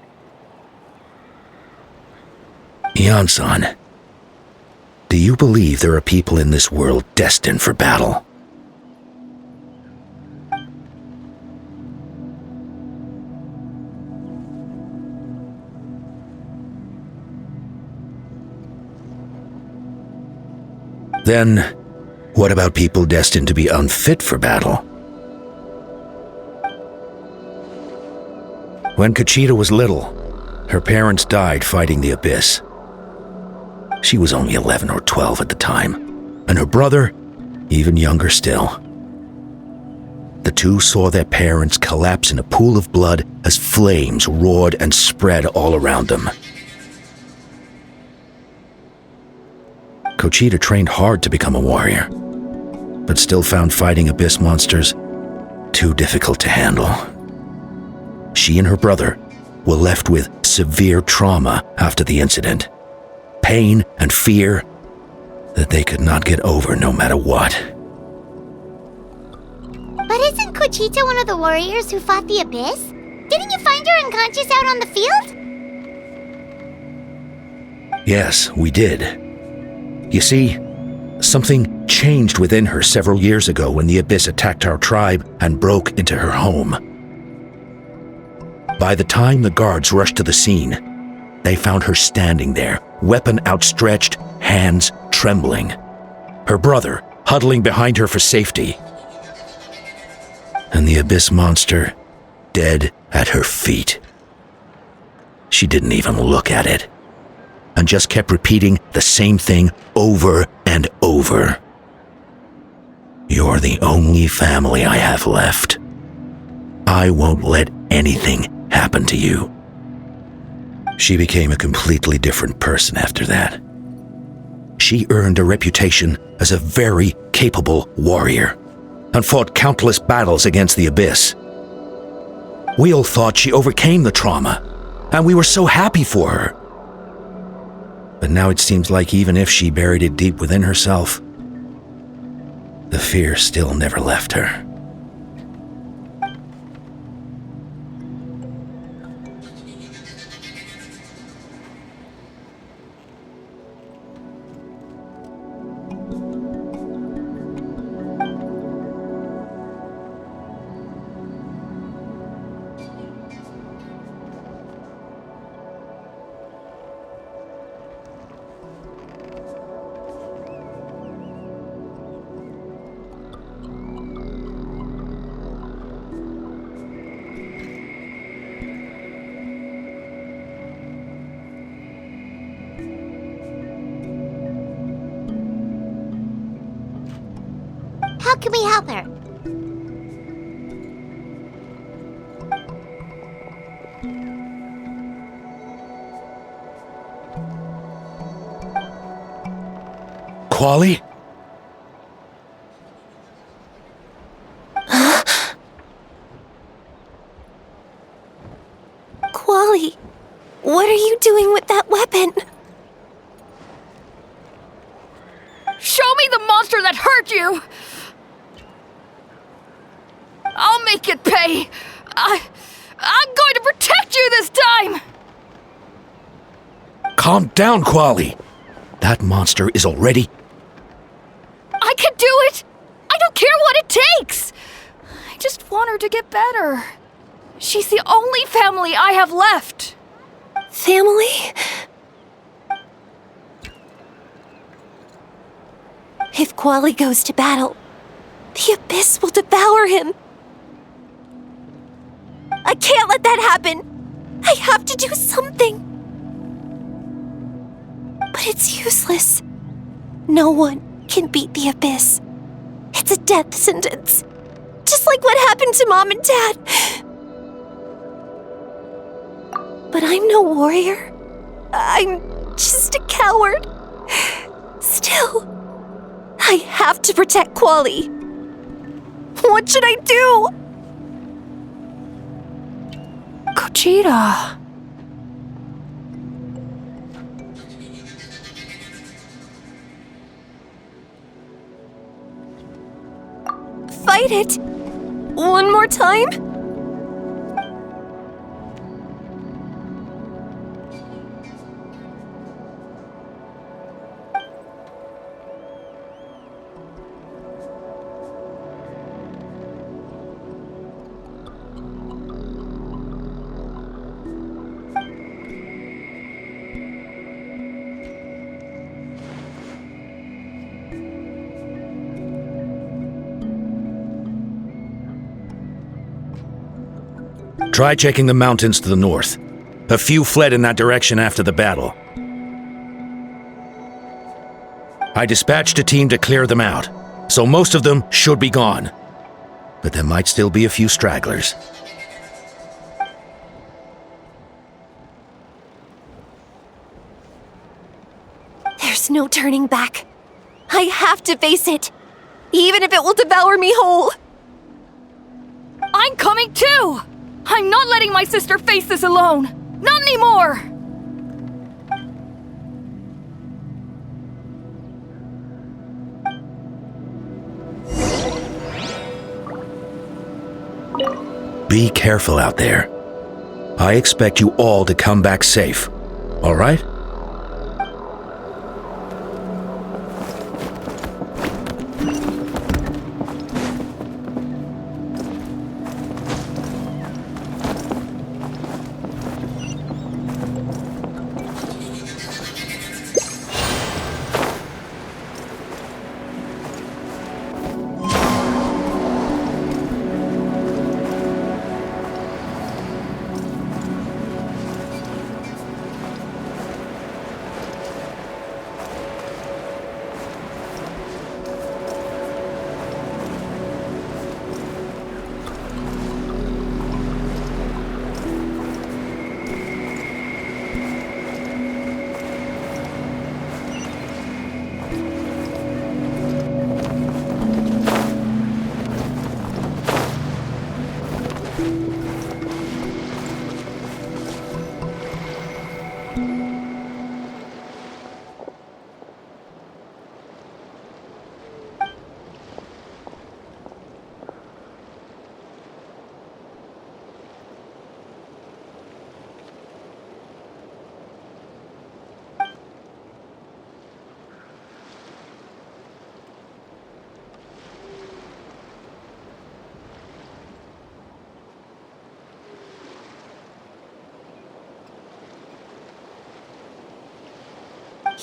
Ion-san, do you believe there are people in this world destined for battle? Then, what about people destined to be unfit for battle? When Kochita was little, her parents died fighting the Abyss. She was only 11 or 12 at the time, and her brother, even younger still. The two saw their parents collapse in a pool of blood as flames roared and spread all around them. Kochita trained hard to become a warrior, but still found fighting Abyss monsters too difficult to handle. She and her brother were left with severe trauma after the incident, pain and fear that they could not get over no matter what. But isn't Kochita one of the warriors who fought the Abyss? Didn't you find her unconscious out on the field? Yes, we did. You see, something changed within her several years ago when the Abyss attacked our tribe and broke into her home. By the time the guards rushed to the scene, they found her standing there, weapon outstretched, hands trembling. Her brother huddling behind her for safety. And the Abyss monster dead at her feet. She didn't even look at it, and just kept repeating the same thing over and over. You're the only family I have left. I won't let anything happen to you. She became a completely different person after that. She earned a reputation as a very capable warrior and fought countless battles against the Abyss. We all thought she overcame the trauma, and we were so happy for her. But now it seems like even if she buried it deep within herself, the fear still never left her. How can we help her? Quali? Quali, what are you doing with that weapon? Show me the monster that hurt you! I'll make it pay! I'm going to protect you this time! Calm down, Quali. That monster is already... I can do it! I don't care what it takes! I just want her to get better. She's the only family I have left. Family? If Quali goes to battle, the Abyss will devour him. I can't let that happen. I have to do something. But it's useless. No one can beat the Abyss. It's a death sentence. Just like what happened to Mom and Dad. But I'm no warrior. I'm just a coward. Still, I have to protect Quali. What should I do? Gogeta. Fight it! One more time? Try checking the mountains to the north. A few fled in that direction after the battle. I dispatched a team to clear them out, so most of them should be gone. But there might still be a few stragglers. There's no turning back. I have to face it, even if it will devour me whole. I'm coming too! I'm not letting my sister face this alone! Not anymore! Be careful out there. I expect you all to come back safe, all right?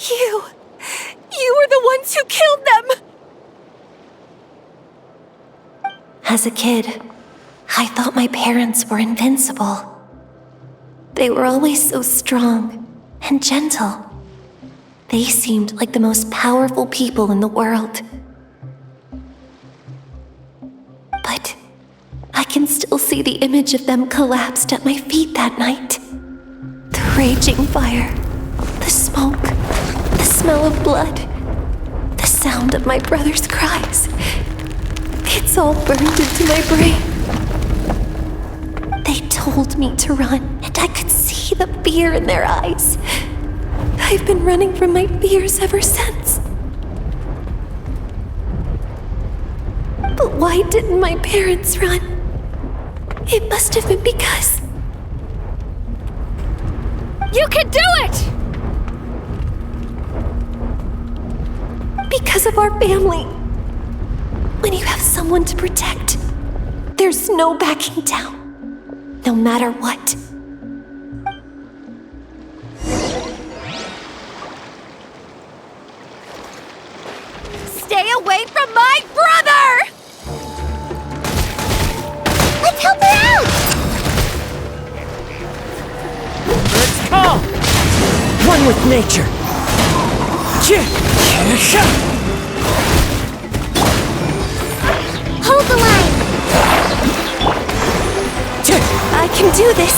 You were the ones who killed them! As a kid, I thought my parents were invincible. They were always so strong and gentle. They seemed like the most powerful people in the world. But I can still see the image of them collapsed at my feet that night. The raging fire, the smoke, the smell of blood, the sound of my brother's cries. It's all burned into my brain. They told me to run, and I could see the fear in their eyes. I've been running from my fears ever since. But why didn't my parents run? It must have been because... You can do it! Because of our family. When you have someone to protect, there's no backing down, no matter what. Stay away from my brother! Let's help her out! Let's go! One with nature. Hold the line! I can do this.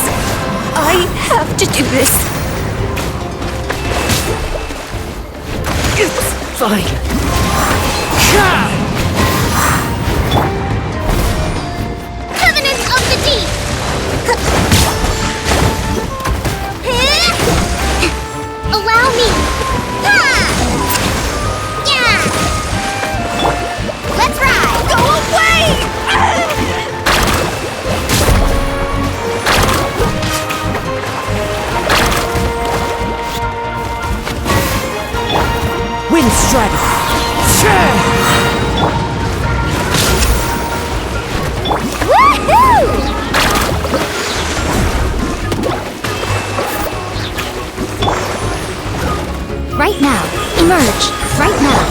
I have to do this. It's fine. Covenant of the Deep! Allow me! Yeah! Let's ride! Go away! Wind Strider. Woohoo! Right now. Emerge. Right now.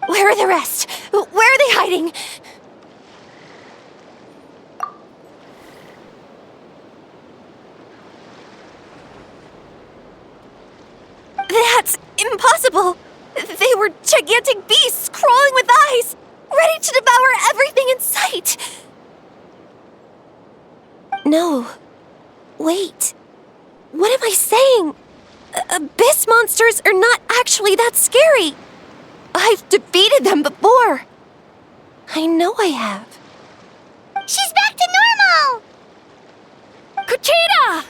Where are the rest? Where are they hiding? That's impossible! They were gigantic beasts crawling with eyes, ready to devour everything in sight! No. Wait. What am I saying? Abyss monsters are not actually that scary. I've defeated them before. I know I have. She's back to normal! Kuchita!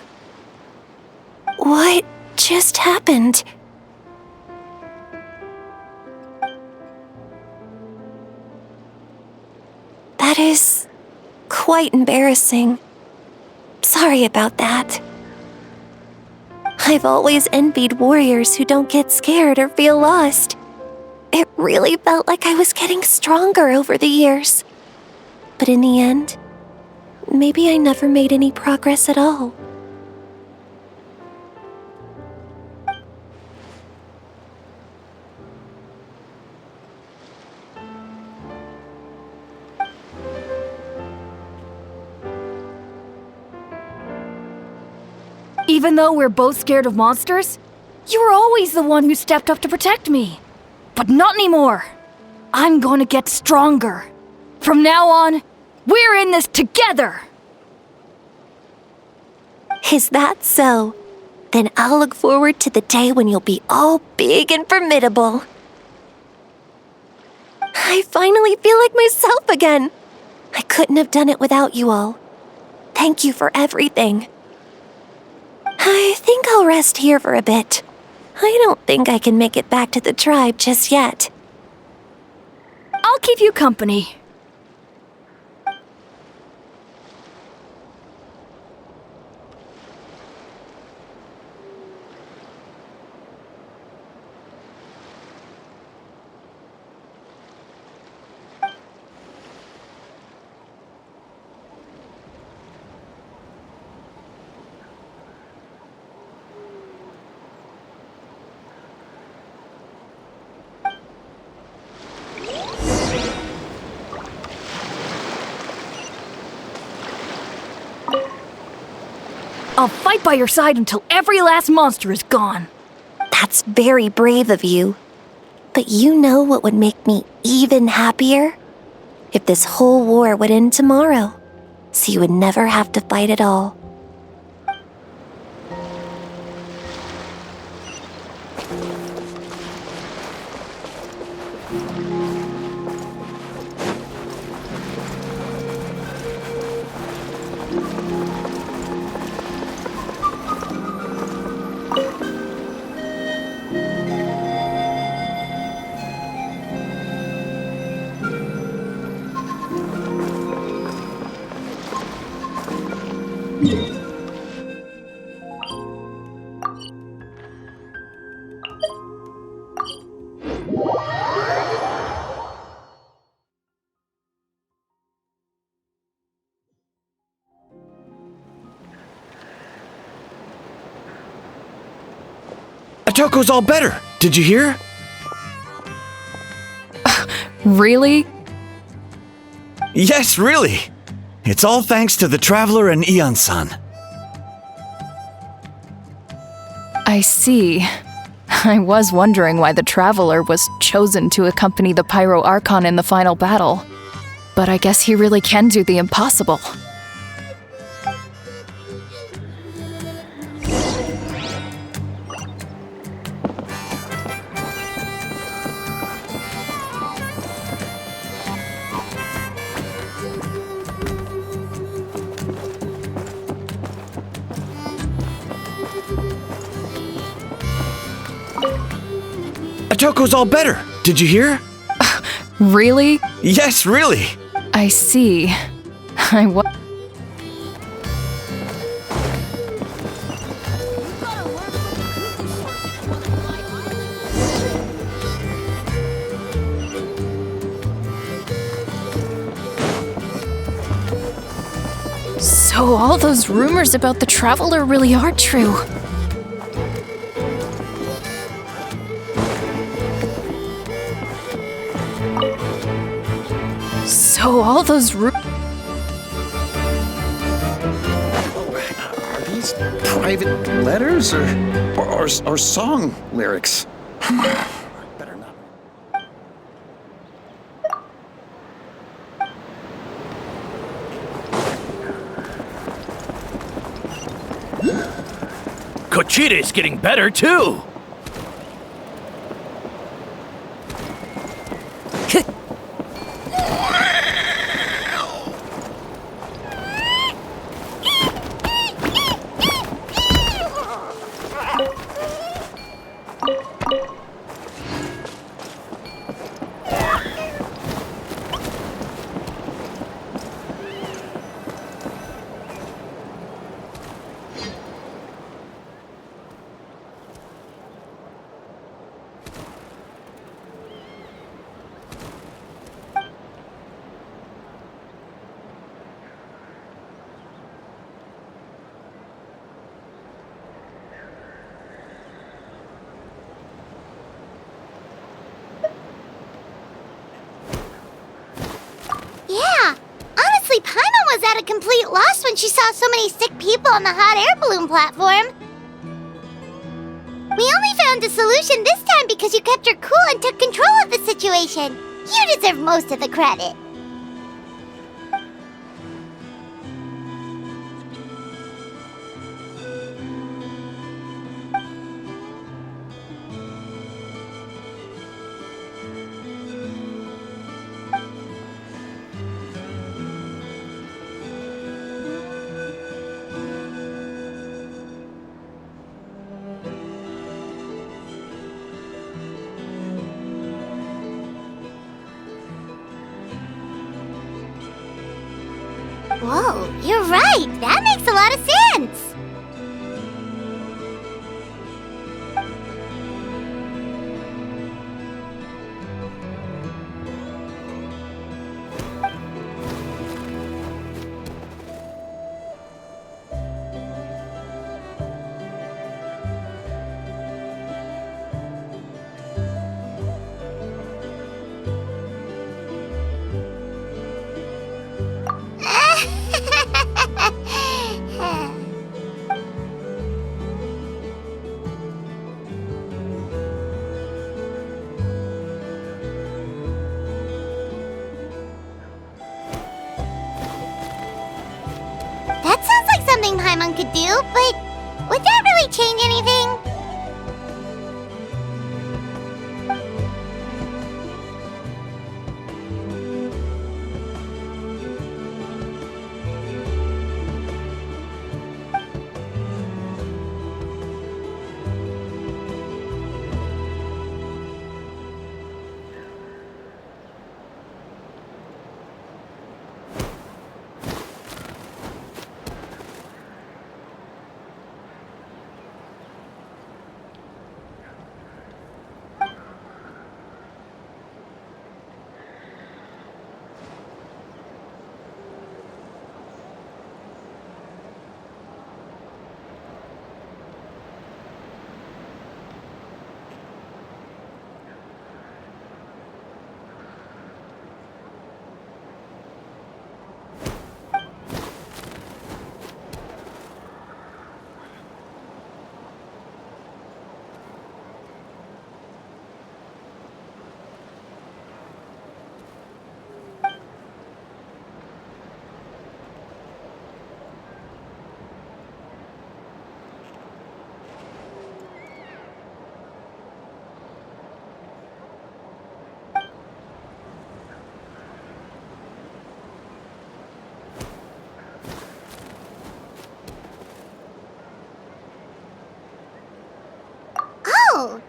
What just happened? That is quite embarrassing. Sorry about that. I've always envied warriors who don't get scared or feel lost. It really felt like I was getting stronger over the years. But in the end, maybe I never made any progress at all. Even though we're both scared of monsters, you were always the one who stepped up to protect me. But not anymore. I'm going to get stronger. From now on, we're in this together. Is that so? Then I'll look forward to the day when you'll be all big and formidable. I finally feel like myself again. I couldn't have done it without you all. Thank you for everything. I think I'll rest here for a bit. I don't think I can make it back to the tribe just yet. I'll keep you company. I'll fight by your side until every last monster is gone. That's very brave of you. But you know what would make me even happier? If this whole war would end tomorrow, so you would never have to fight at all. Atoko's all better. Did you hear? Really? Yes, really. It's all thanks to the Traveler and Eon-san. I see. I was wondering why the Traveler was chosen to accompany the Pyro Archon in the final battle. But I guess he really can do the impossible. Atoko's all better. Did you hear? Really? Yes, really. I see. So all those rumors about the Traveler really are true. So all those Are these private letters or song lyrics? Better not. Kochida's getting better too. Yeah, honestly, Paimon was at a complete loss when she saw so many sick people on the hot air balloon platform. We only found a solution this time because you kept your cool and took control of the situation. You deserve most of the credit. Whoa, you're right. That makes a lot of sense. That sounds like something Paimon could do, but would that really change anything? Oh!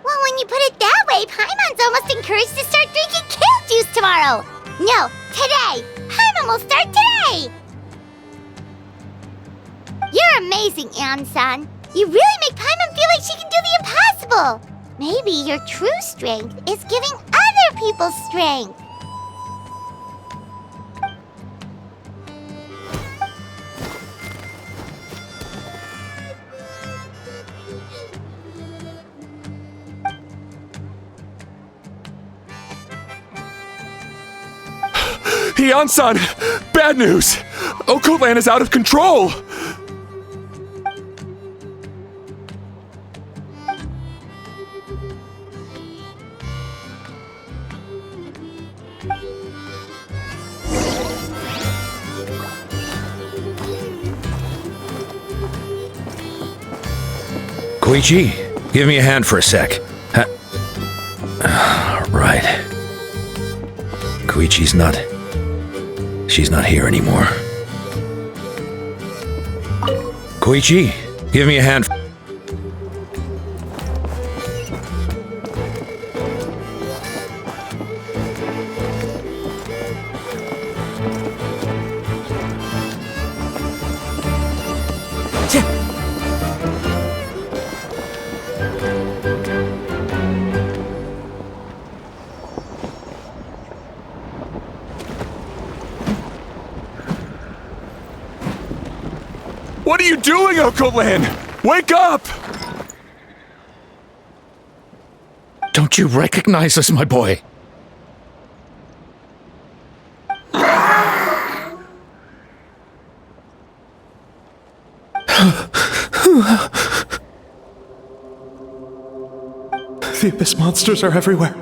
Well, when you put it that way, Paimon's almost encouraged to start drinking kale juice tomorrow! No, today! Paimon will start today! You're amazing, Ansan. You really make Paimon feel like she can do the impossible! Maybe your true strength is giving other people strength! Hyun-san! Bad news! Okotlan is out of control! Koichi, give me a hand for a sec. Right. Koichi's not... She's not here anymore. Koichi, give me a hand. What are you doing, Okotlan? Wake up! Don't you recognize us, my boy? The Abyss monsters are everywhere.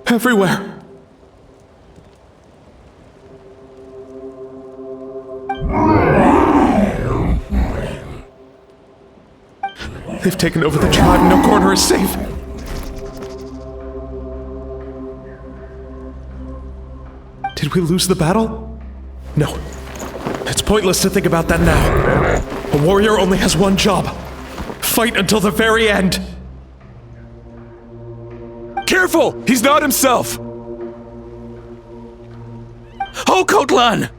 Everywhere. They've taken over the tribe. No corner is safe. Did we lose the battle? No. It's pointless to think about that now. A warrior only has one job. Fight until the very end. Careful! He's not himself! Okotlan!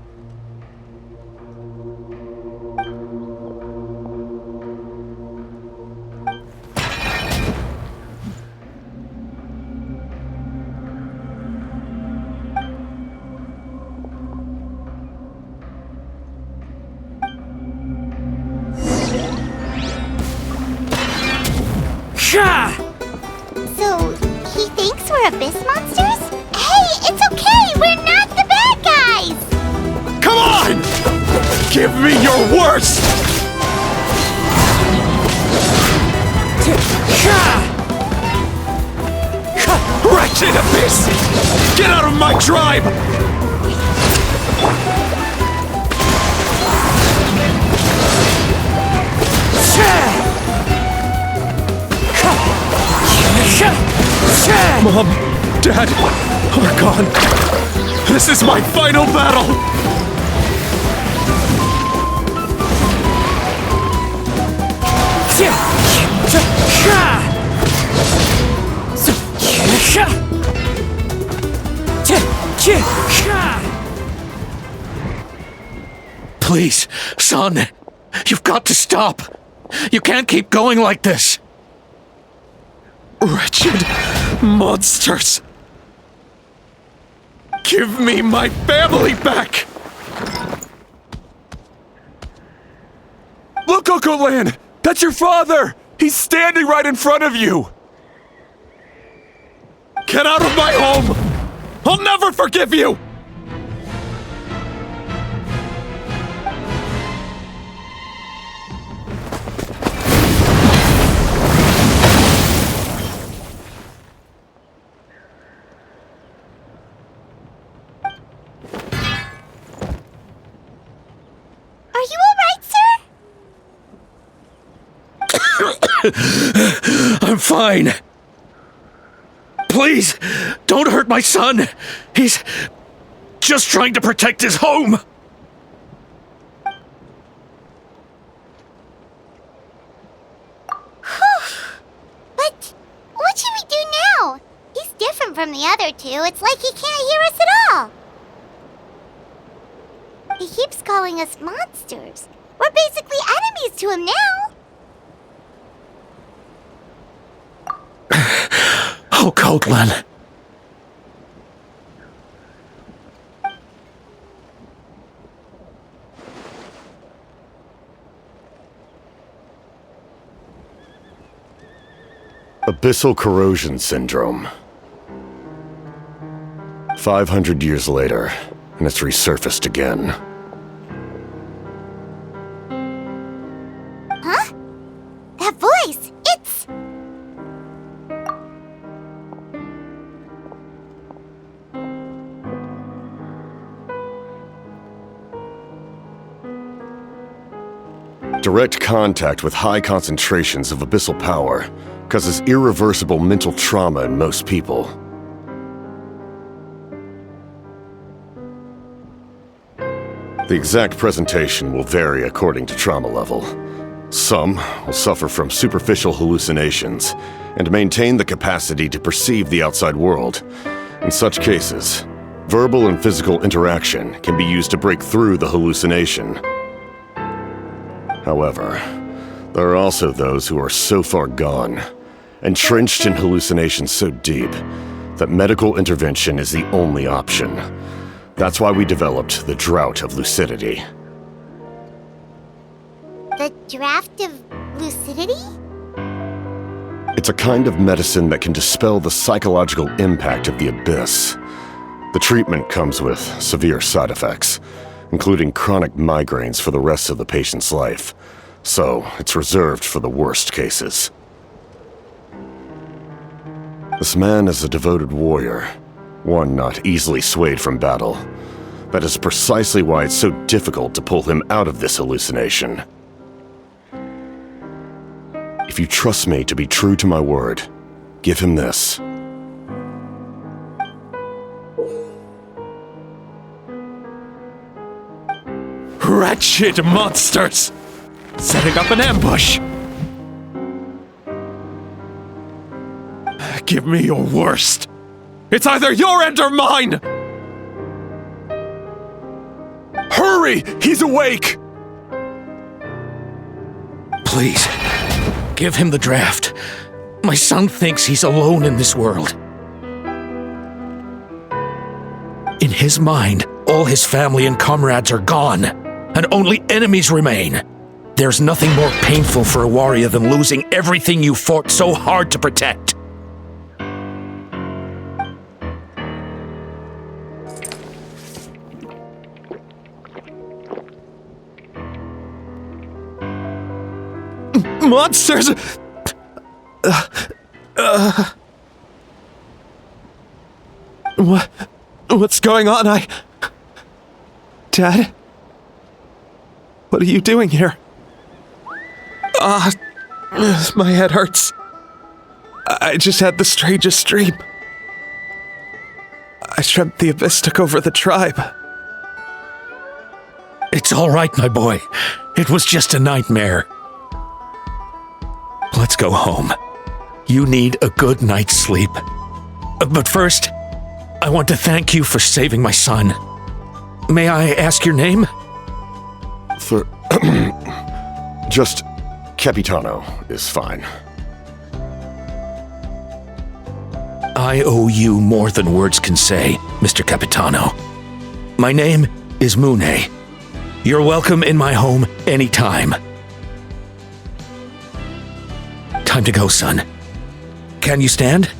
So, he thinks we're Abyss monsters? Hey, it's okay! We're not the bad guys! Come on! Give me your worst! Wretched Abyss! Get out of my tribe! Mom, Dad, are gone. This is my final battle! Please, son, you've got to stop. You can't keep going like this. Wretched monsters! Give me my family back! Look, Okotlan! That's your father! He's standing right in front of you! Get out of my home! I'll never forgive you! Are you alright, sir? I'm fine. Please, don't hurt my son. He's just trying to protect his home. But from the other two, it's like he can't hear us at all. He keeps calling us monsters. We're basically enemies to him now. Oh, Coatlan. Abyssal corrosion syndrome. 500 years later, and it's resurfaced again. Huh? That voice! It's... Direct contact with high concentrations of abyssal power causes irreversible mental trauma in most people. The exact presentation will vary according to trauma level. Some will suffer from superficial hallucinations and maintain the capacity to perceive the outside world. In such cases, verbal and physical interaction can be used to break through the hallucination. However, there are also those who are so far gone, entrenched in hallucinations so deep, that medical intervention is the only option. That's why we developed the Drought of Lucidity. The Draft of Lucidity? It's a kind of medicine that can dispel the psychological impact of the abyss. The treatment comes with severe side effects, including chronic migraines for the rest of the patient's life, so it's reserved for the worst cases. This man is a devoted warrior, one not easily swayed from battle. That is precisely why it's so difficult to pull him out of this hallucination. If you trust me to be true to my word, give him this. Wretched monsters! Setting up an ambush! Give me your worst! It's either your end or mine! Hurry! He's awake! Please, give him the draft. My son thinks he's alone in this world. In his mind, all his family and comrades are gone, and only enemies remain. There's nothing more painful for a warrior than losing everything you fought so hard to protect. Monsters! What's going on? Dad? What are you doing here? My head hurts. I just had the strangest dream. I dreamt the Abyss took over the tribe. It's all right, my boy. It was just a nightmare. Let's go home. You need a good night's sleep. But first, I want to thank you for saving my son. May I ask your name? Just Capitano is fine. I owe you more than words can say, Mr. Capitano. My name is Mune. You're welcome in my home anytime. Time to go, son. Can you stand?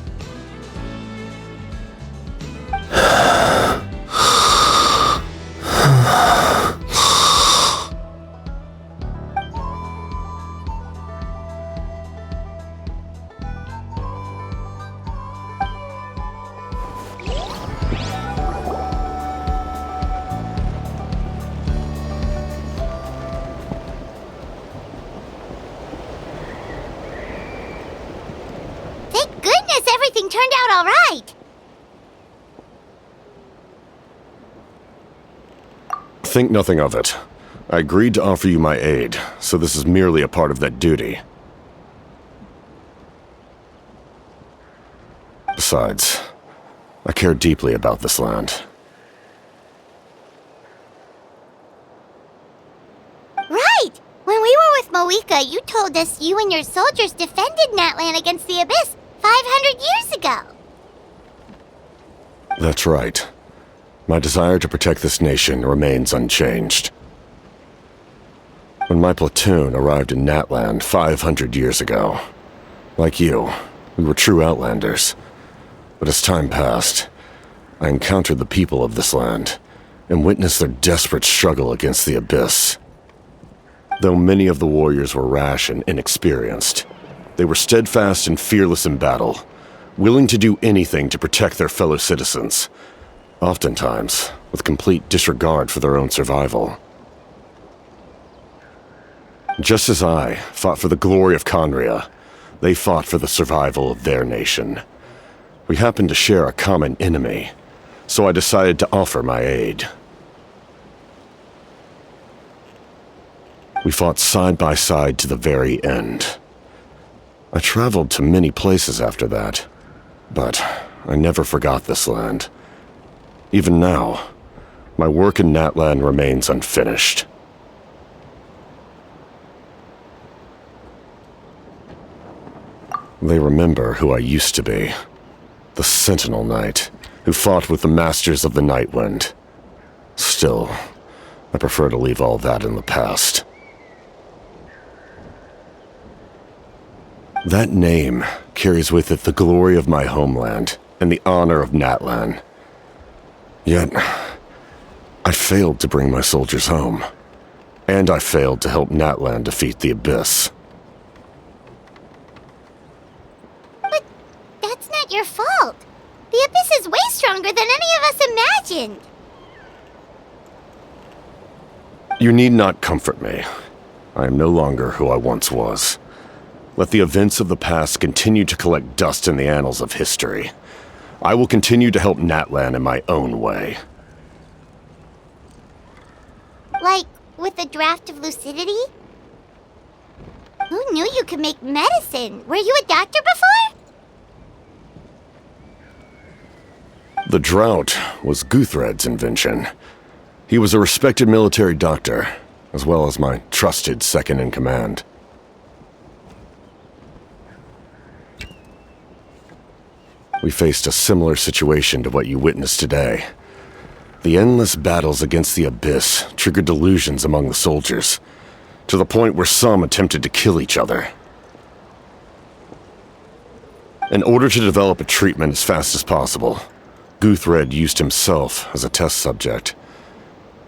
Everything turned out all right. Think nothing of it. I agreed to offer you my aid, so this is merely a part of that duty. Besides, I care deeply about this land. Right! When we were with Moika, you told us you and your soldiers defended Natlan against the Abyss 500 years ago. That's right. My desire to protect this nation remains unchanged. When my platoon arrived in Natlan 500 years ago, like you, we were true outlanders. But as time passed, I encountered the people of this land and witnessed their desperate struggle against the Abyss. Though many of the warriors were rash and inexperienced, they were steadfast and fearless in battle, willing to do anything to protect their fellow citizens, oftentimes with complete disregard for their own survival. Just as I fought for the glory of Conria, they fought for the survival of their nation. We happened to share a common enemy, so I decided to offer my aid. We fought side by side to the very end. I traveled to many places after that, but I never forgot this land. Even now, my work in Natlan remains unfinished. They remember who I used to be. The Sentinel Knight, who fought with the Masters of the Nightwind. Still, I prefer to leave all that in the past. That name carries with it the glory of my homeland and the honor of Natlan. Yet, I failed to bring my soldiers home. And I failed to help Natlan defeat the Abyss. But that's not your fault. The Abyss is way stronger than any of us imagined. You need not comfort me. I am no longer who I once was. Let the events of the past continue to collect dust in the annals of history. I will continue to help Natlan in my own way. Like, with the draft of lucidity? Who knew you could make medicine? Were you a doctor before? The drought was Guthred's invention. He was a respected military doctor, as well as my trusted second-in-command. We faced a similar situation to what you witnessed today. The endless battles against the Abyss triggered delusions among the soldiers, to the point where some attempted to kill each other. In order to develop a treatment as fast as possible, Guthred used himself as a test subject.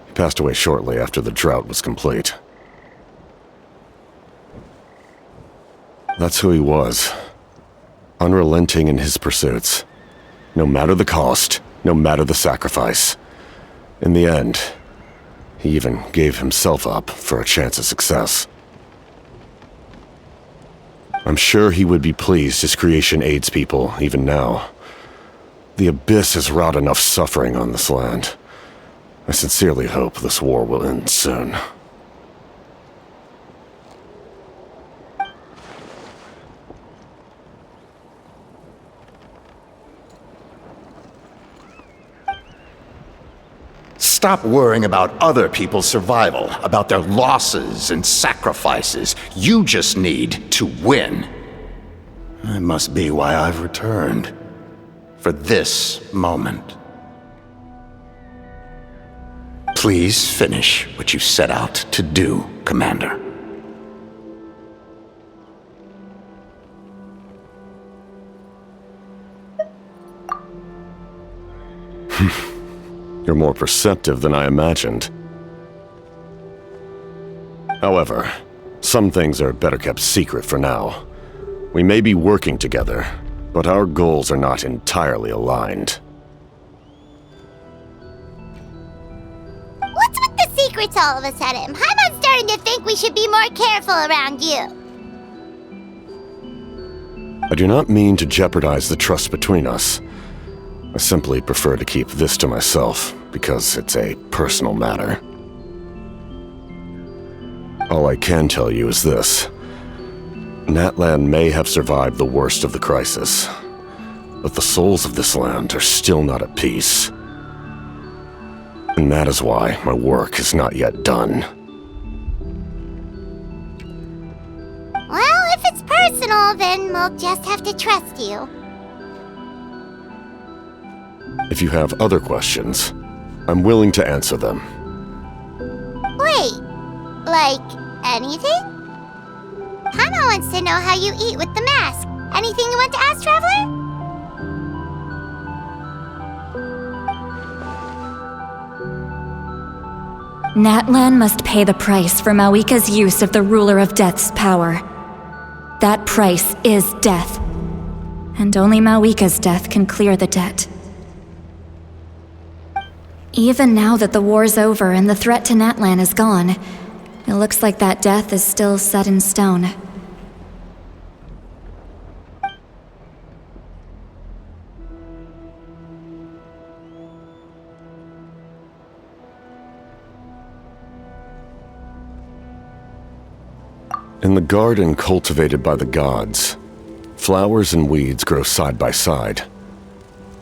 He passed away shortly after the drought was complete. That's who he was. Unrelenting in his pursuits. No matter the cost, no matter the sacrifice. In the end, he even gave himself up for a chance at success. I'm sure he would be pleased his creation aids people even now. The Abyss has wrought enough suffering on this land. I sincerely hope this war will end soon. Stop worrying about other people's survival, about their losses and sacrifices. You just need to win. That must be why I've returned. For this moment. Please finish what you set out to do, Commander. You're more perceptive than I imagined. However, some things are better kept secret for now. We may be working together, but our goals are not entirely aligned. What's with the secrets all of a sudden? I'm starting to think we should be more careful around you. I do not mean to jeopardize the trust between us. I simply prefer to keep this to myself, because it's a personal matter. All I can tell you is this. Natlan may have survived the worst of the crisis, But the souls of this land are still not at peace. And that is why my work is not yet done. Well, if it's personal, then we'll just have to trust you. If you have other questions, I'm willing to answer them. Wait, like anything? Hana wants to know how you eat with the mask. Anything you want to ask, Traveler? Natlan must pay the price for Mawika's use of the Ruler of Death's power. That price is death. And only Mawika's death can clear the debt. Even now that the war's over and the threat to Natlan is gone, it looks like that death is still set in stone. In the garden cultivated by the gods, flowers and weeds grow side by side.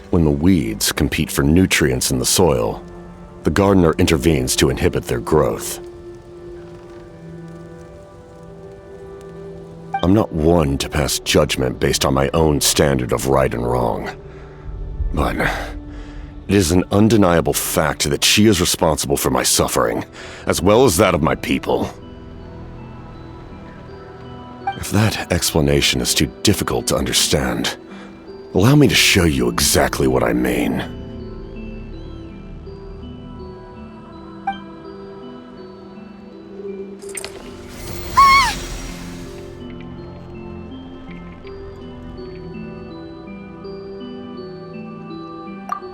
When the weeds compete for nutrients in the soil, the gardener intervenes to inhibit their growth. I'm not one to pass judgment based on my own standard of right and wrong, but it is an undeniable fact that she is responsible for my suffering, as well as that of my people. If that explanation is too difficult to understand, allow me to show you exactly what I mean.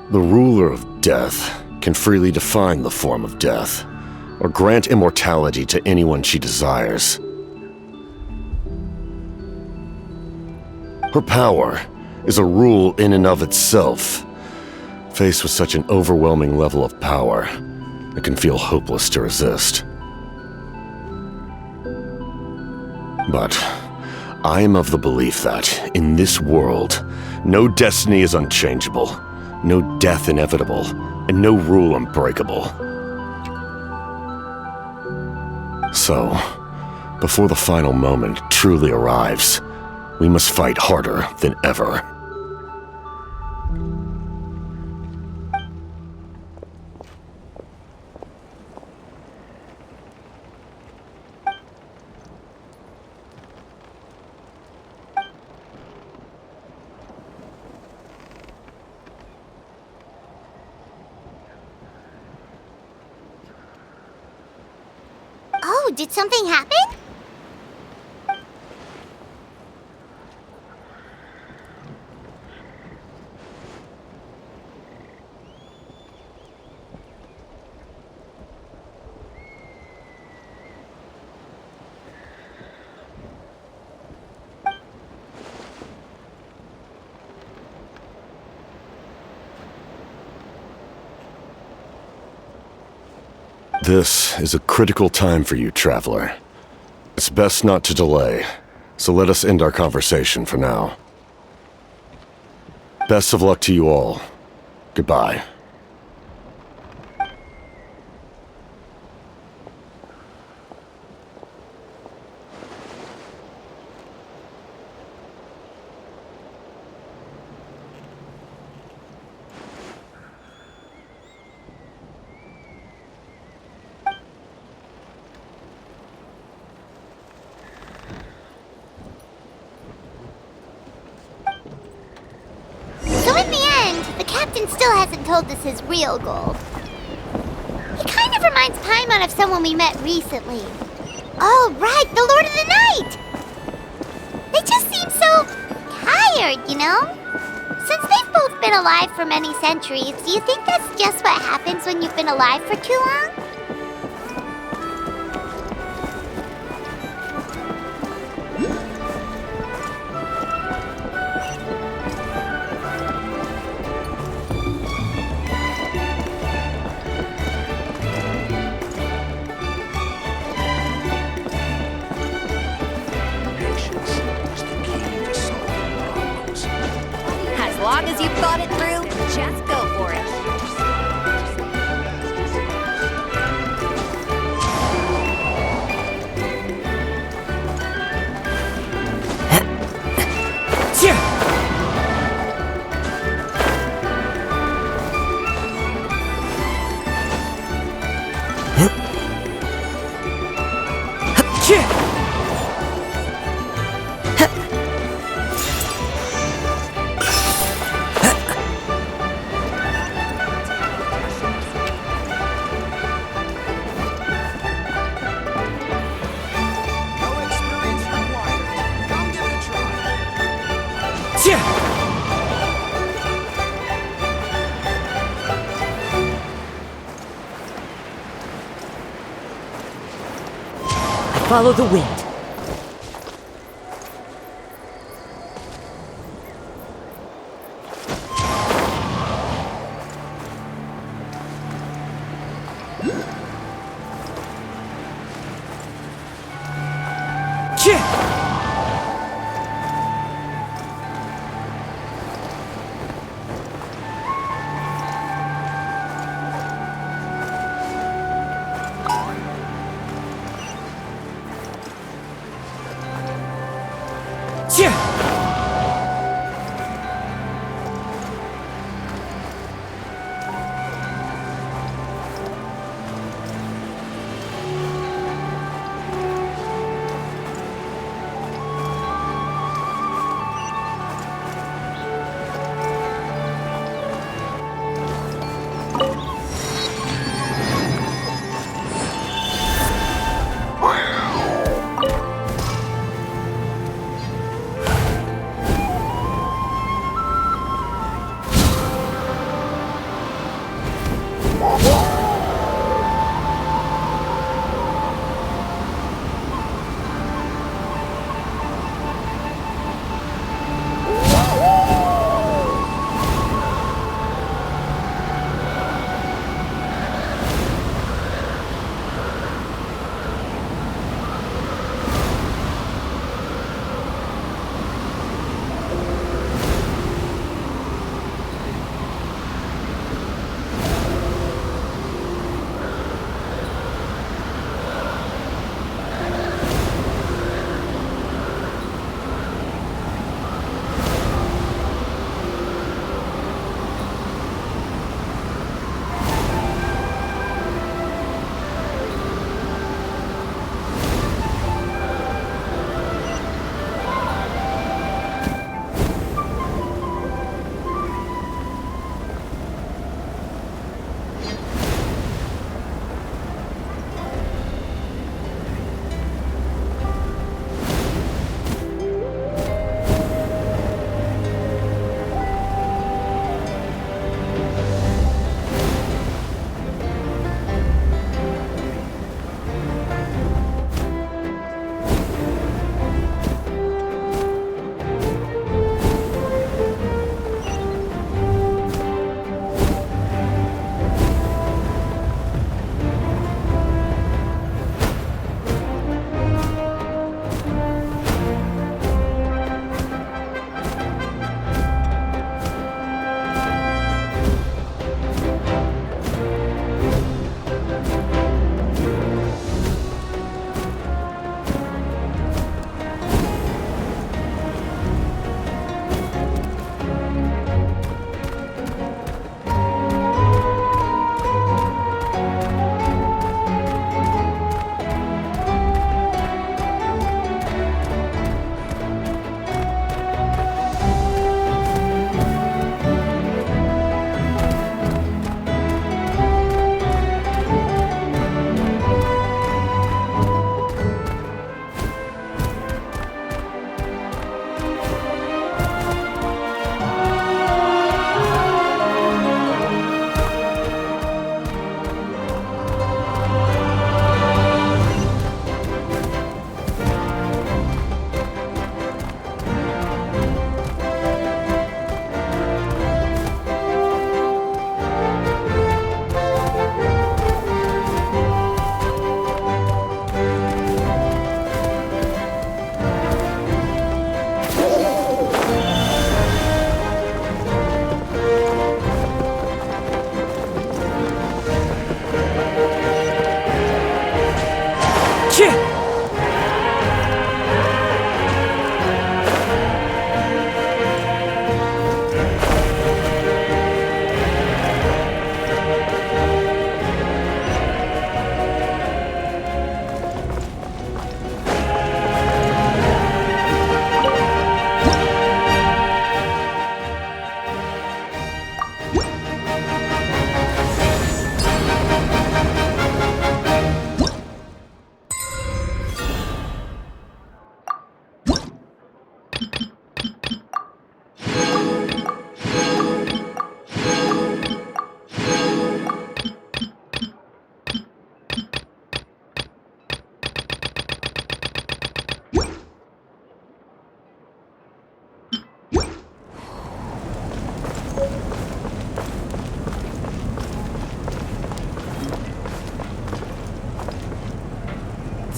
The ruler of death can freely define the form of death, or grant immortality to anyone she desires. Her power is a rule in and of itself. Faced with such an overwhelming level of power, it can feel hopeless to resist. But I am of the belief that, in this world, no destiny is unchangeable, no death inevitable, and no rule unbreakable. So, before the final moment truly arrives, we must fight harder than ever. Oh, did something happen? This is a critical time for you, Traveler. It's best not to delay, so let us end our conversation for now. Best of luck to you all. Goodbye. Still hasn't told us his real goal. He kind of reminds Paimon of someone we met recently. Oh, right, the Lord of the Night! They just seem so tired, you know? Since they've both been alive for many centuries, do you think that's just what happens when you've been alive for too long? long as you've thought it through, just go for it. Follow the wind.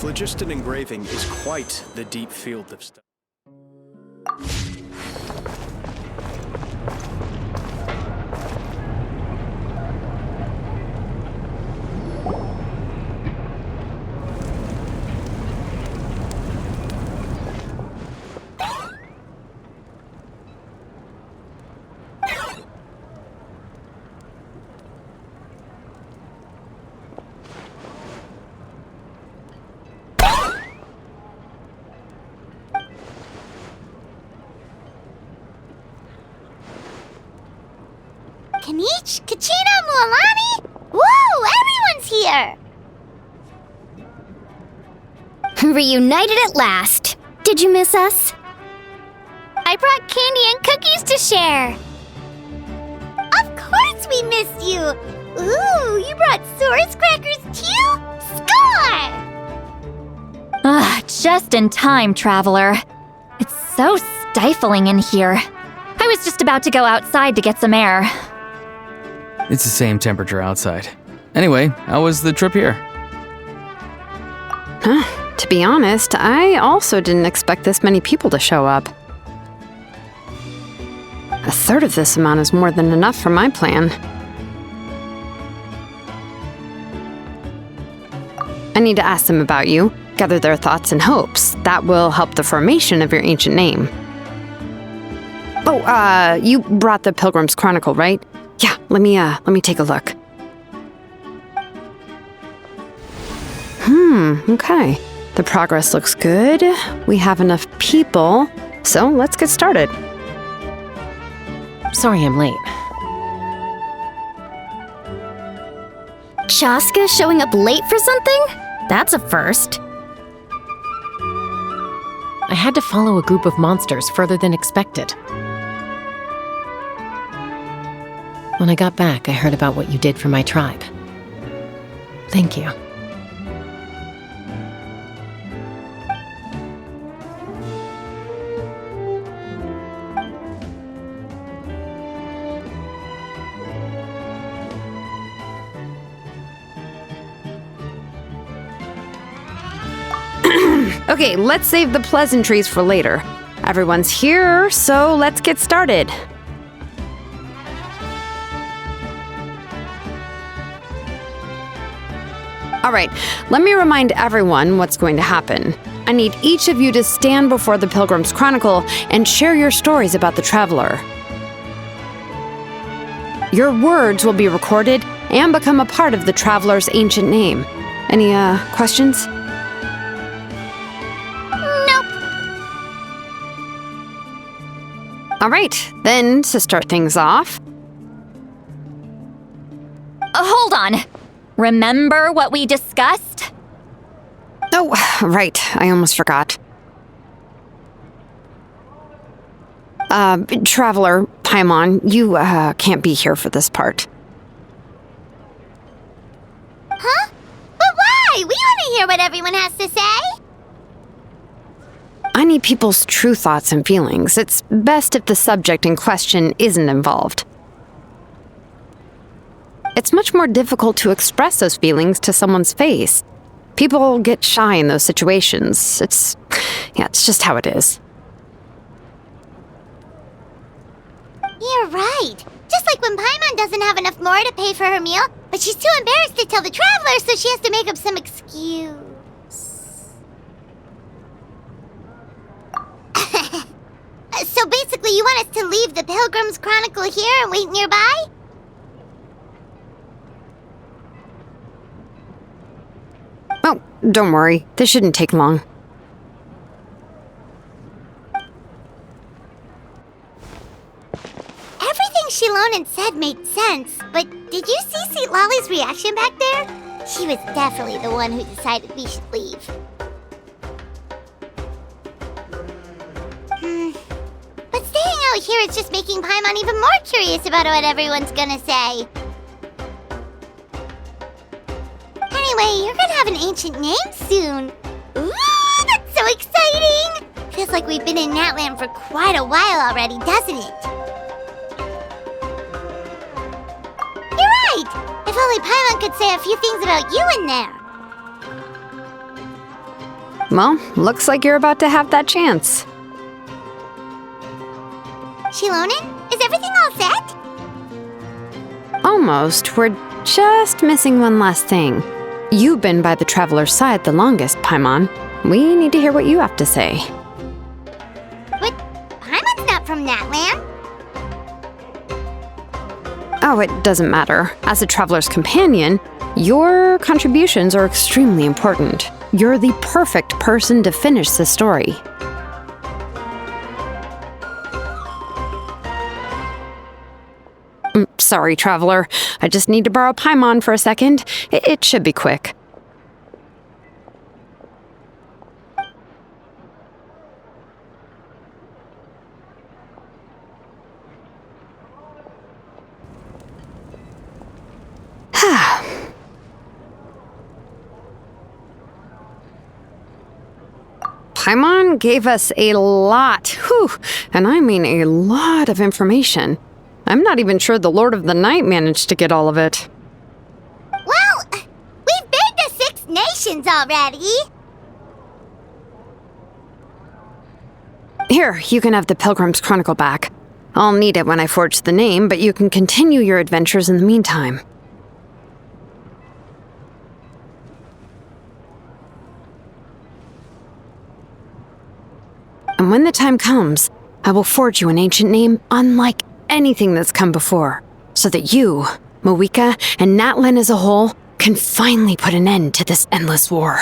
Phlogiston engraving is quite the deep field of study. Kanich, Kachina, Mualani? Woo! Everyone's here! Reunited at last. Did you miss us? I brought candy and cookies to share. Of course we missed you! Ooh, you brought Source crackers too? Score! Just in time, traveler. It's so stifling in here. I was just about to go outside to get some air. It's the same temperature outside. Anyway, how was the trip here? To be honest, I also didn't expect this many people to show up. A third of this amount is more than enough for my plan. I need to ask them about you, gather their thoughts and hopes. That will help the formation of your ancient name. Oh, you brought the Pilgrim's Chronicle, right? Yeah, let me take a look. Okay. The progress looks good. We have enough people, so let's get started. Sorry I'm late. Chaska showing up late for something? That's a first. I had to follow a group of monsters further than expected. When I got back, I heard about what you did for my tribe. Thank you. Okay, let's save the pleasantries for later. Everyone's here, so let's get started. All right, let me remind everyone what's going to happen. I need each of you to stand before the Pilgrim's Chronicle and share your stories about the Traveler. Your words will be recorded and become a part of the Traveler's ancient name. Any, questions? Nope. All right, then to start things off. Hold on. Remember what we discussed? Oh, right. I almost forgot. Traveler, Paimon, you, can't be here for this part. Huh? But why? We want to hear what everyone has to say. I need people's true thoughts and feelings. It's best if the subject in question isn't involved. It's much more difficult to express those feelings to someone's face. People get shy in those situations. It's just how it is. You're right. Just like when Paimon doesn't have enough more to pay for her meal, but she's too embarrassed to tell the Traveler, so she has to make up some excuse. So basically, you want us to leave the Pilgrim's Chronicle here and wait nearby? Oh, don't worry. This shouldn't take long. Everything Shilonen said made sense, but did you see Sweet Lolly's reaction back there? She was definitely the one who decided we should leave. But staying out here is just making Paimon even more curious about what everyone's gonna say. Anyway, you're gonna have an ancient name soon. Ooh, that's so exciting! Feels like we've been in Natlan for quite a while already, doesn't it? You're right! If only Paimon could say a few things about you in there. Well, looks like you're about to have that chance. Shilonen, is everything all set? Almost. We're just missing one last thing. You've been by the Traveler's side the longest, Paimon. We need to hear what you have to say. But Paimon's not from Natlan. Oh, it doesn't matter. As a Traveler's companion, your contributions are extremely important. You're the perfect person to finish the story. Sorry, Traveler. I just need to borrow Paimon for a second. It should be quick. Paimon gave us a lot, and I mean a lot of information. I'm not even sure the Lord of the Night managed to get all of it. Well, we've been to 6 nations already. Here, you can have the Pilgrim's Chronicle back. I'll need it when I forge the name, but you can continue your adventures in the meantime. And when the time comes, I will forge you an ancient name unlike anything that's come before, so that you, Moeka, and Natlan as a whole can finally put an end to this endless war.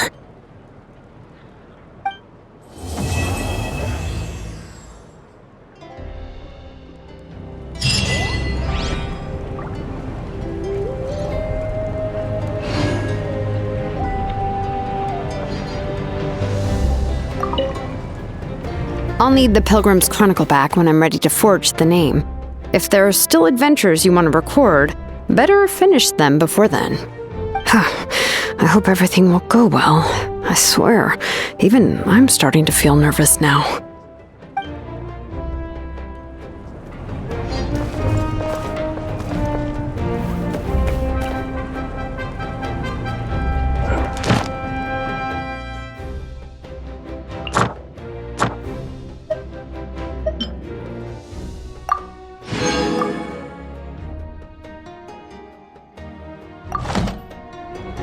I'll need the Pilgrim's Chronicle back when I'm ready to forge the name. If there are still adventures you want to record, better finish them before then. I hope everything will go well. I swear, even I'm starting to feel nervous now.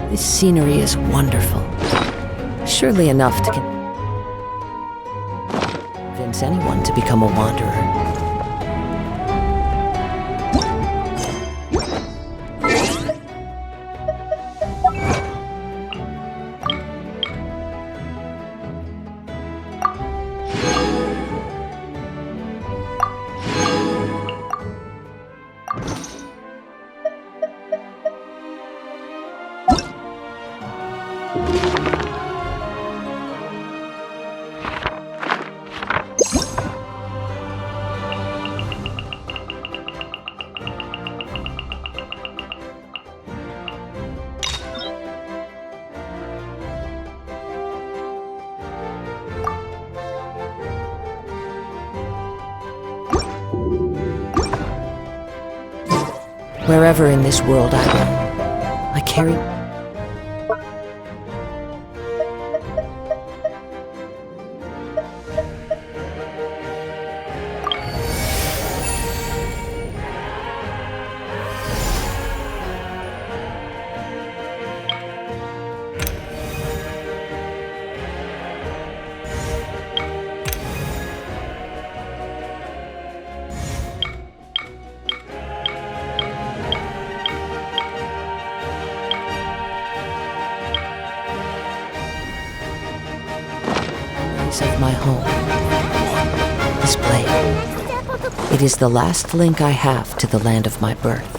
This scenery is wonderful. Surely enough to convince anyone to become a wanderer. Wherever in this world I roam, I carry of my home. This blade. It is the last link I have to the land of my birth.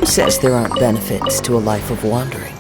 Who says there aren't benefits to a life of wandering?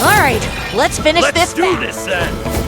All right, let's finish this. Let's do this then.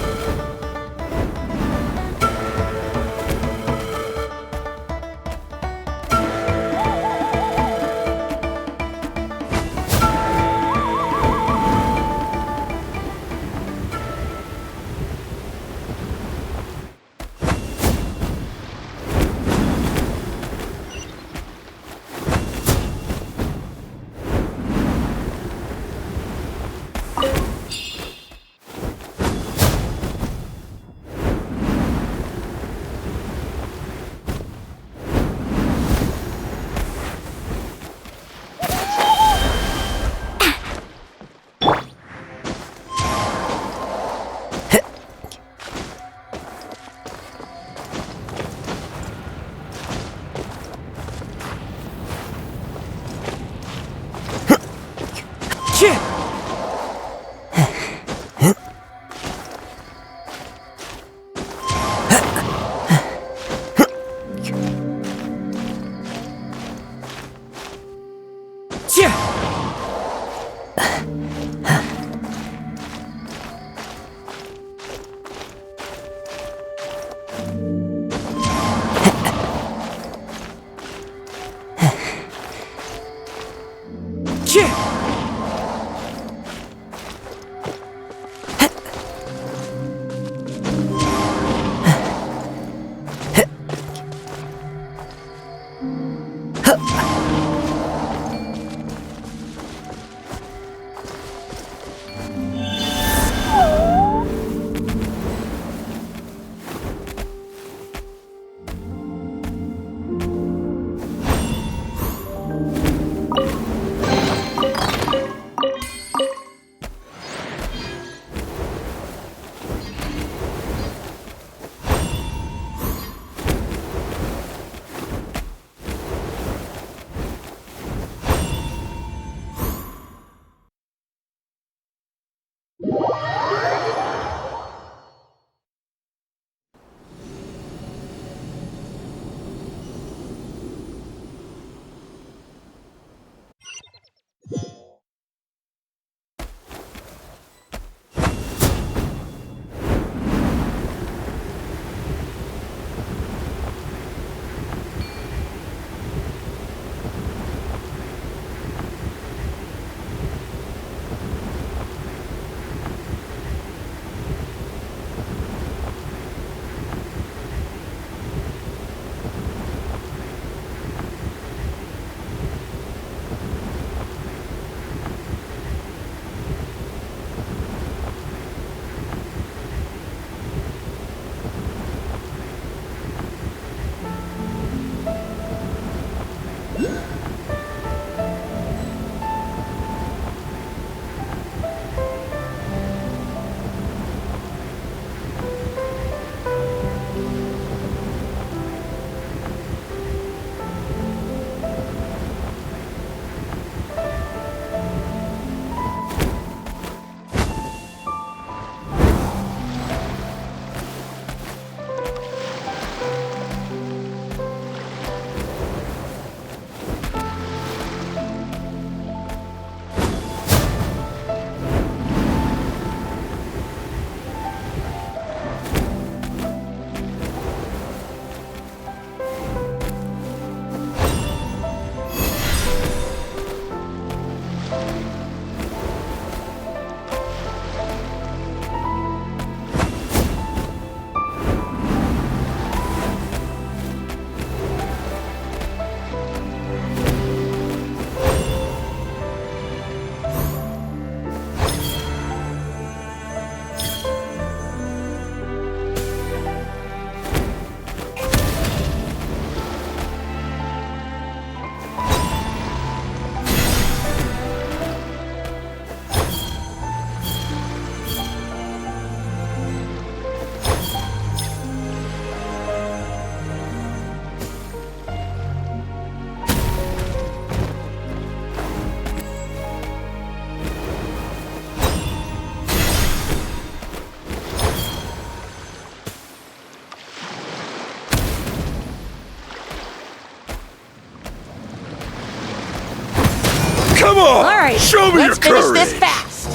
Come on! All right, Show me let's your finish courage! this fast.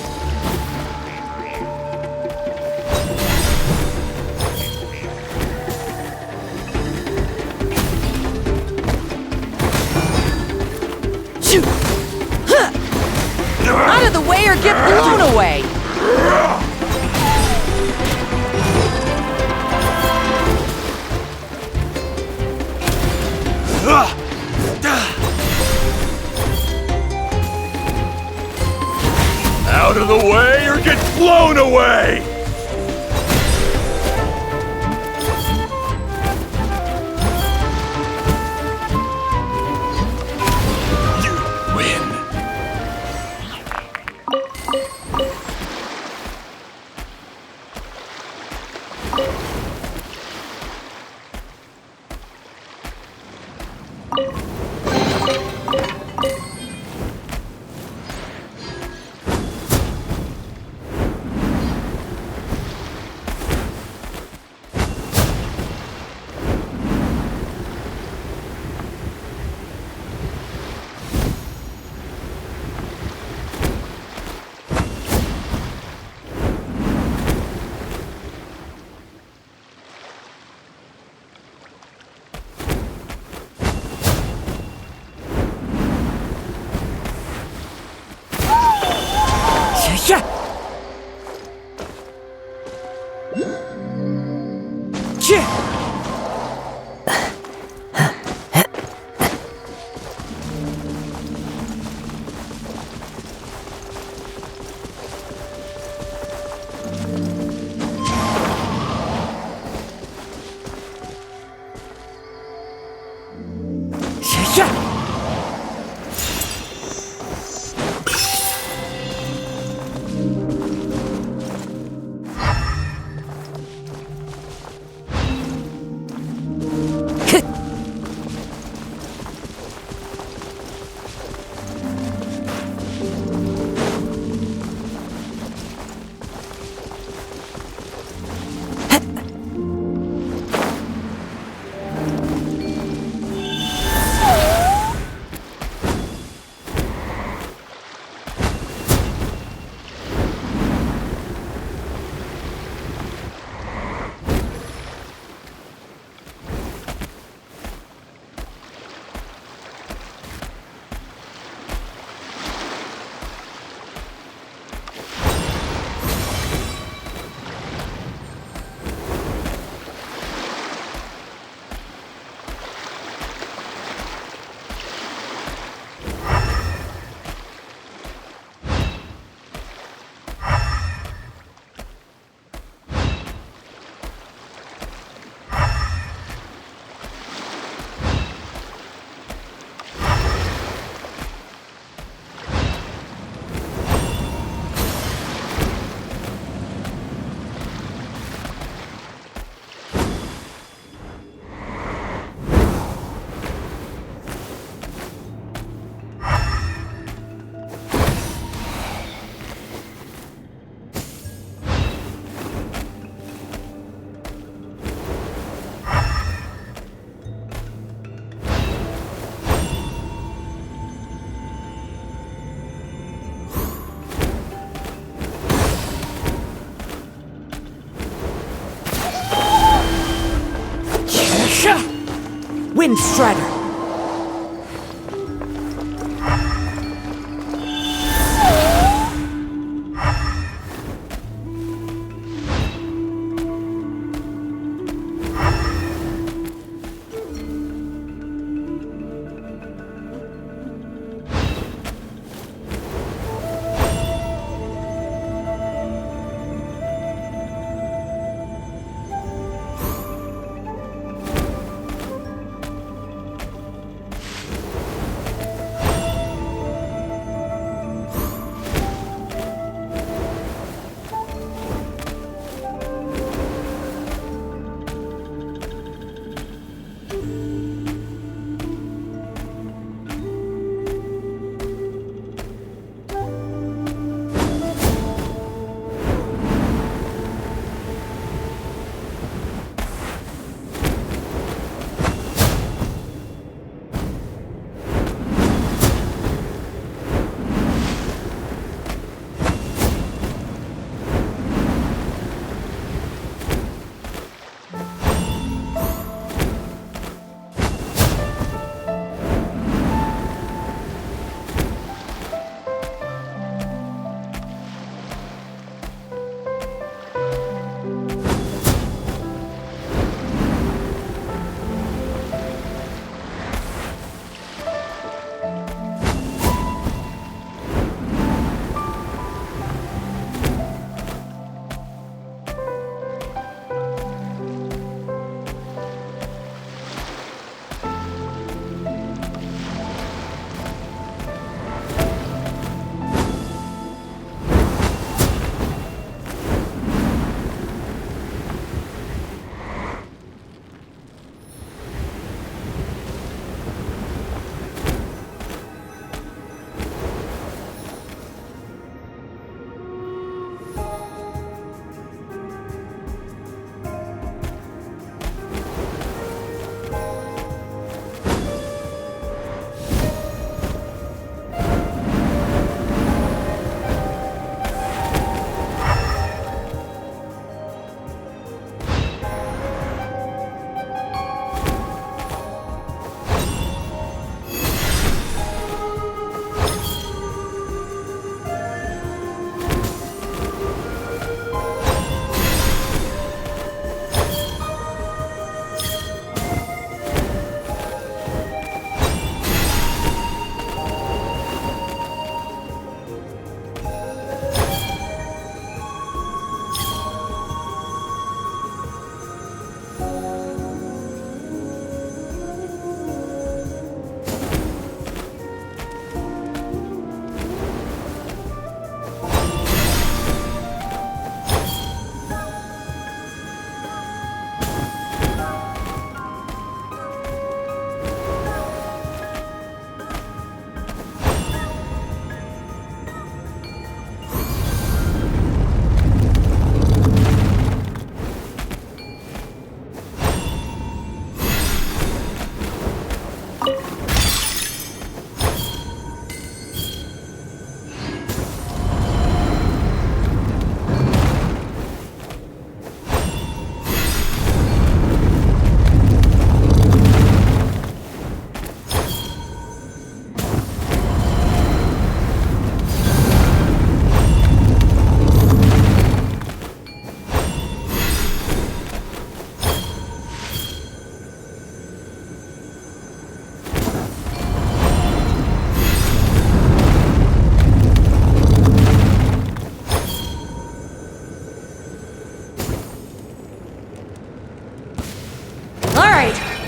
Shoot! Huh. Out of the way or get blown away! Out of the way or get blown away! You win. Yeah. Yeah. Wind Strider.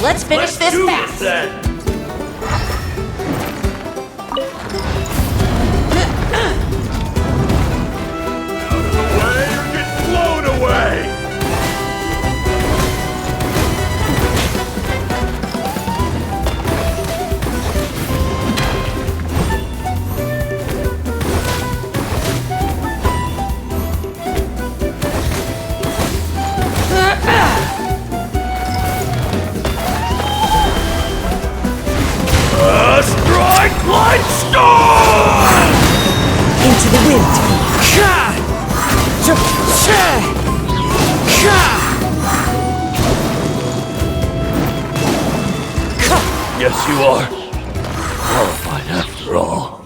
Let's finish this fast. Blown away! Strike light storm! Into the wind. Yes, you are. Horrified after all.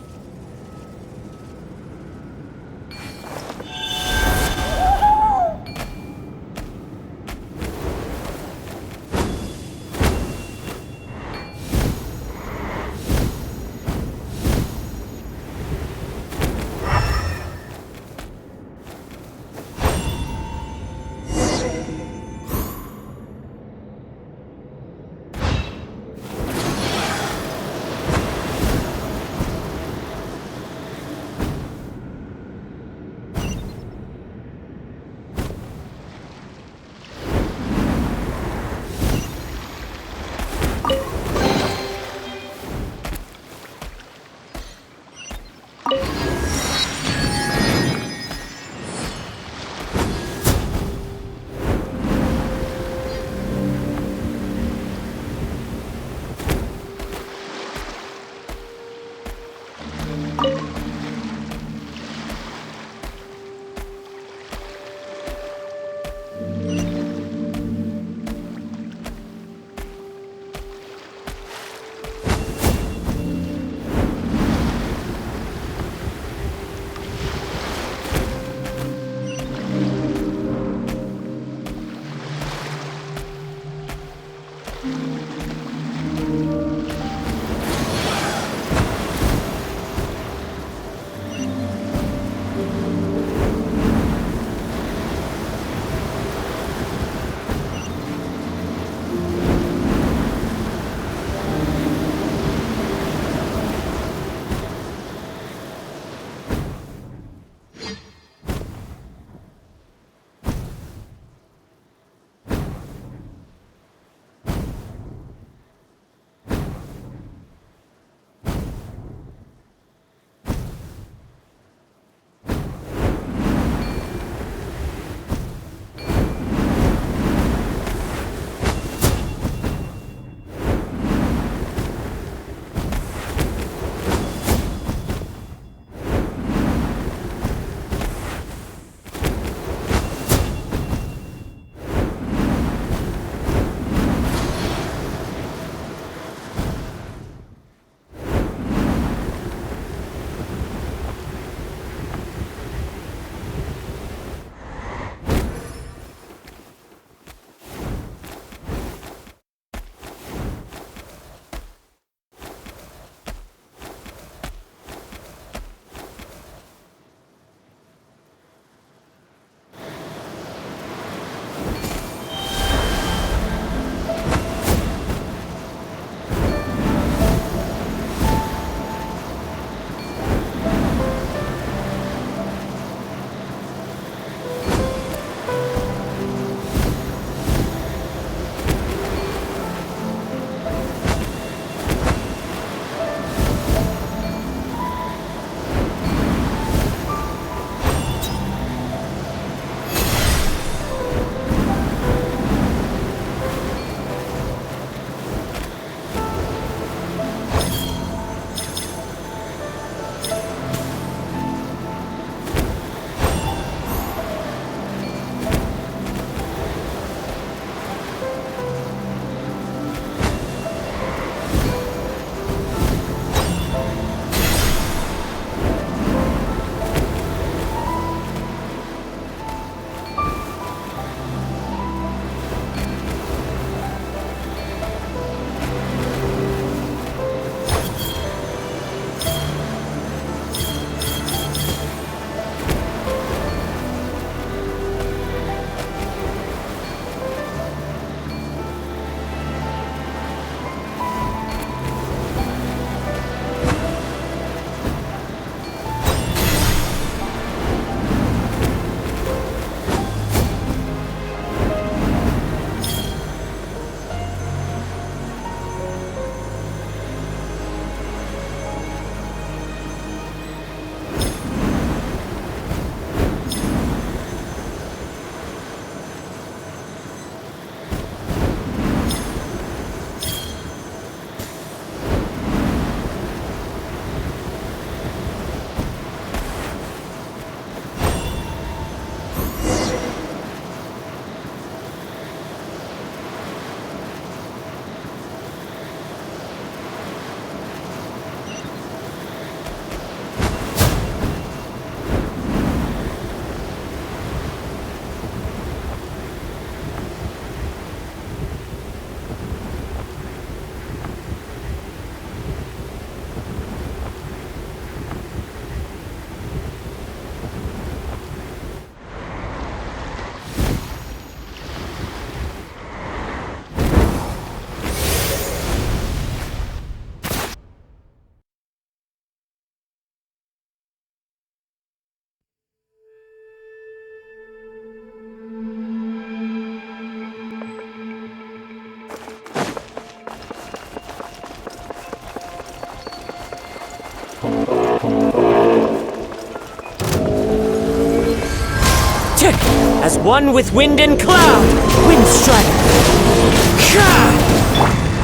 as one with wind and cloud! Wind Strider!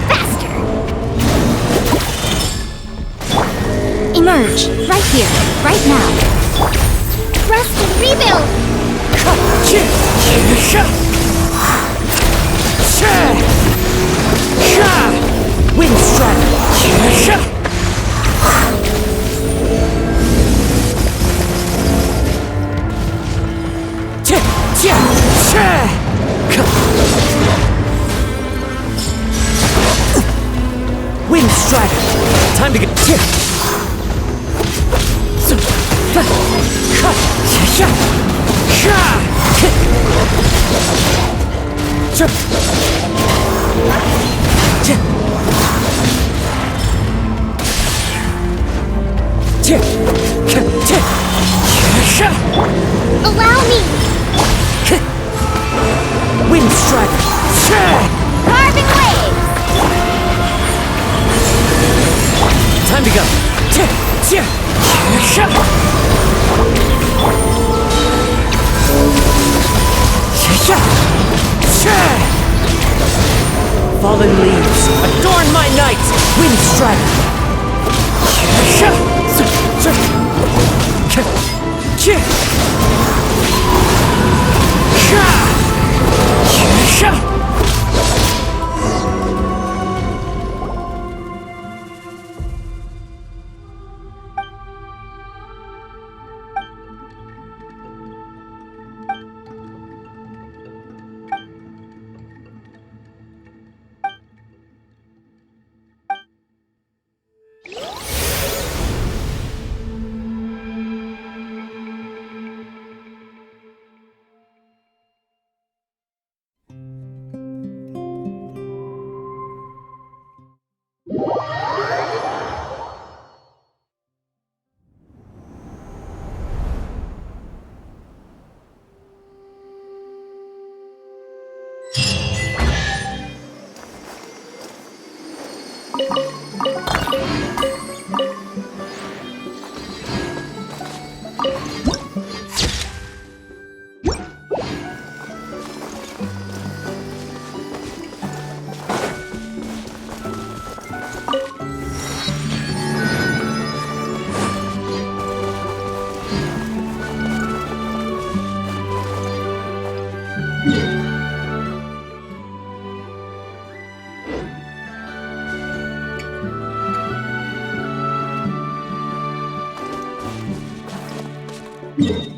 Faster! Emerge, right here, right now. Rest and rebuild! Wind Strider! Wind Strider! Time to get... Allow me! Wind Strider! Carbon waves! Time to go! Fallen leaves, adorn my night! Wind Strider! Yeah.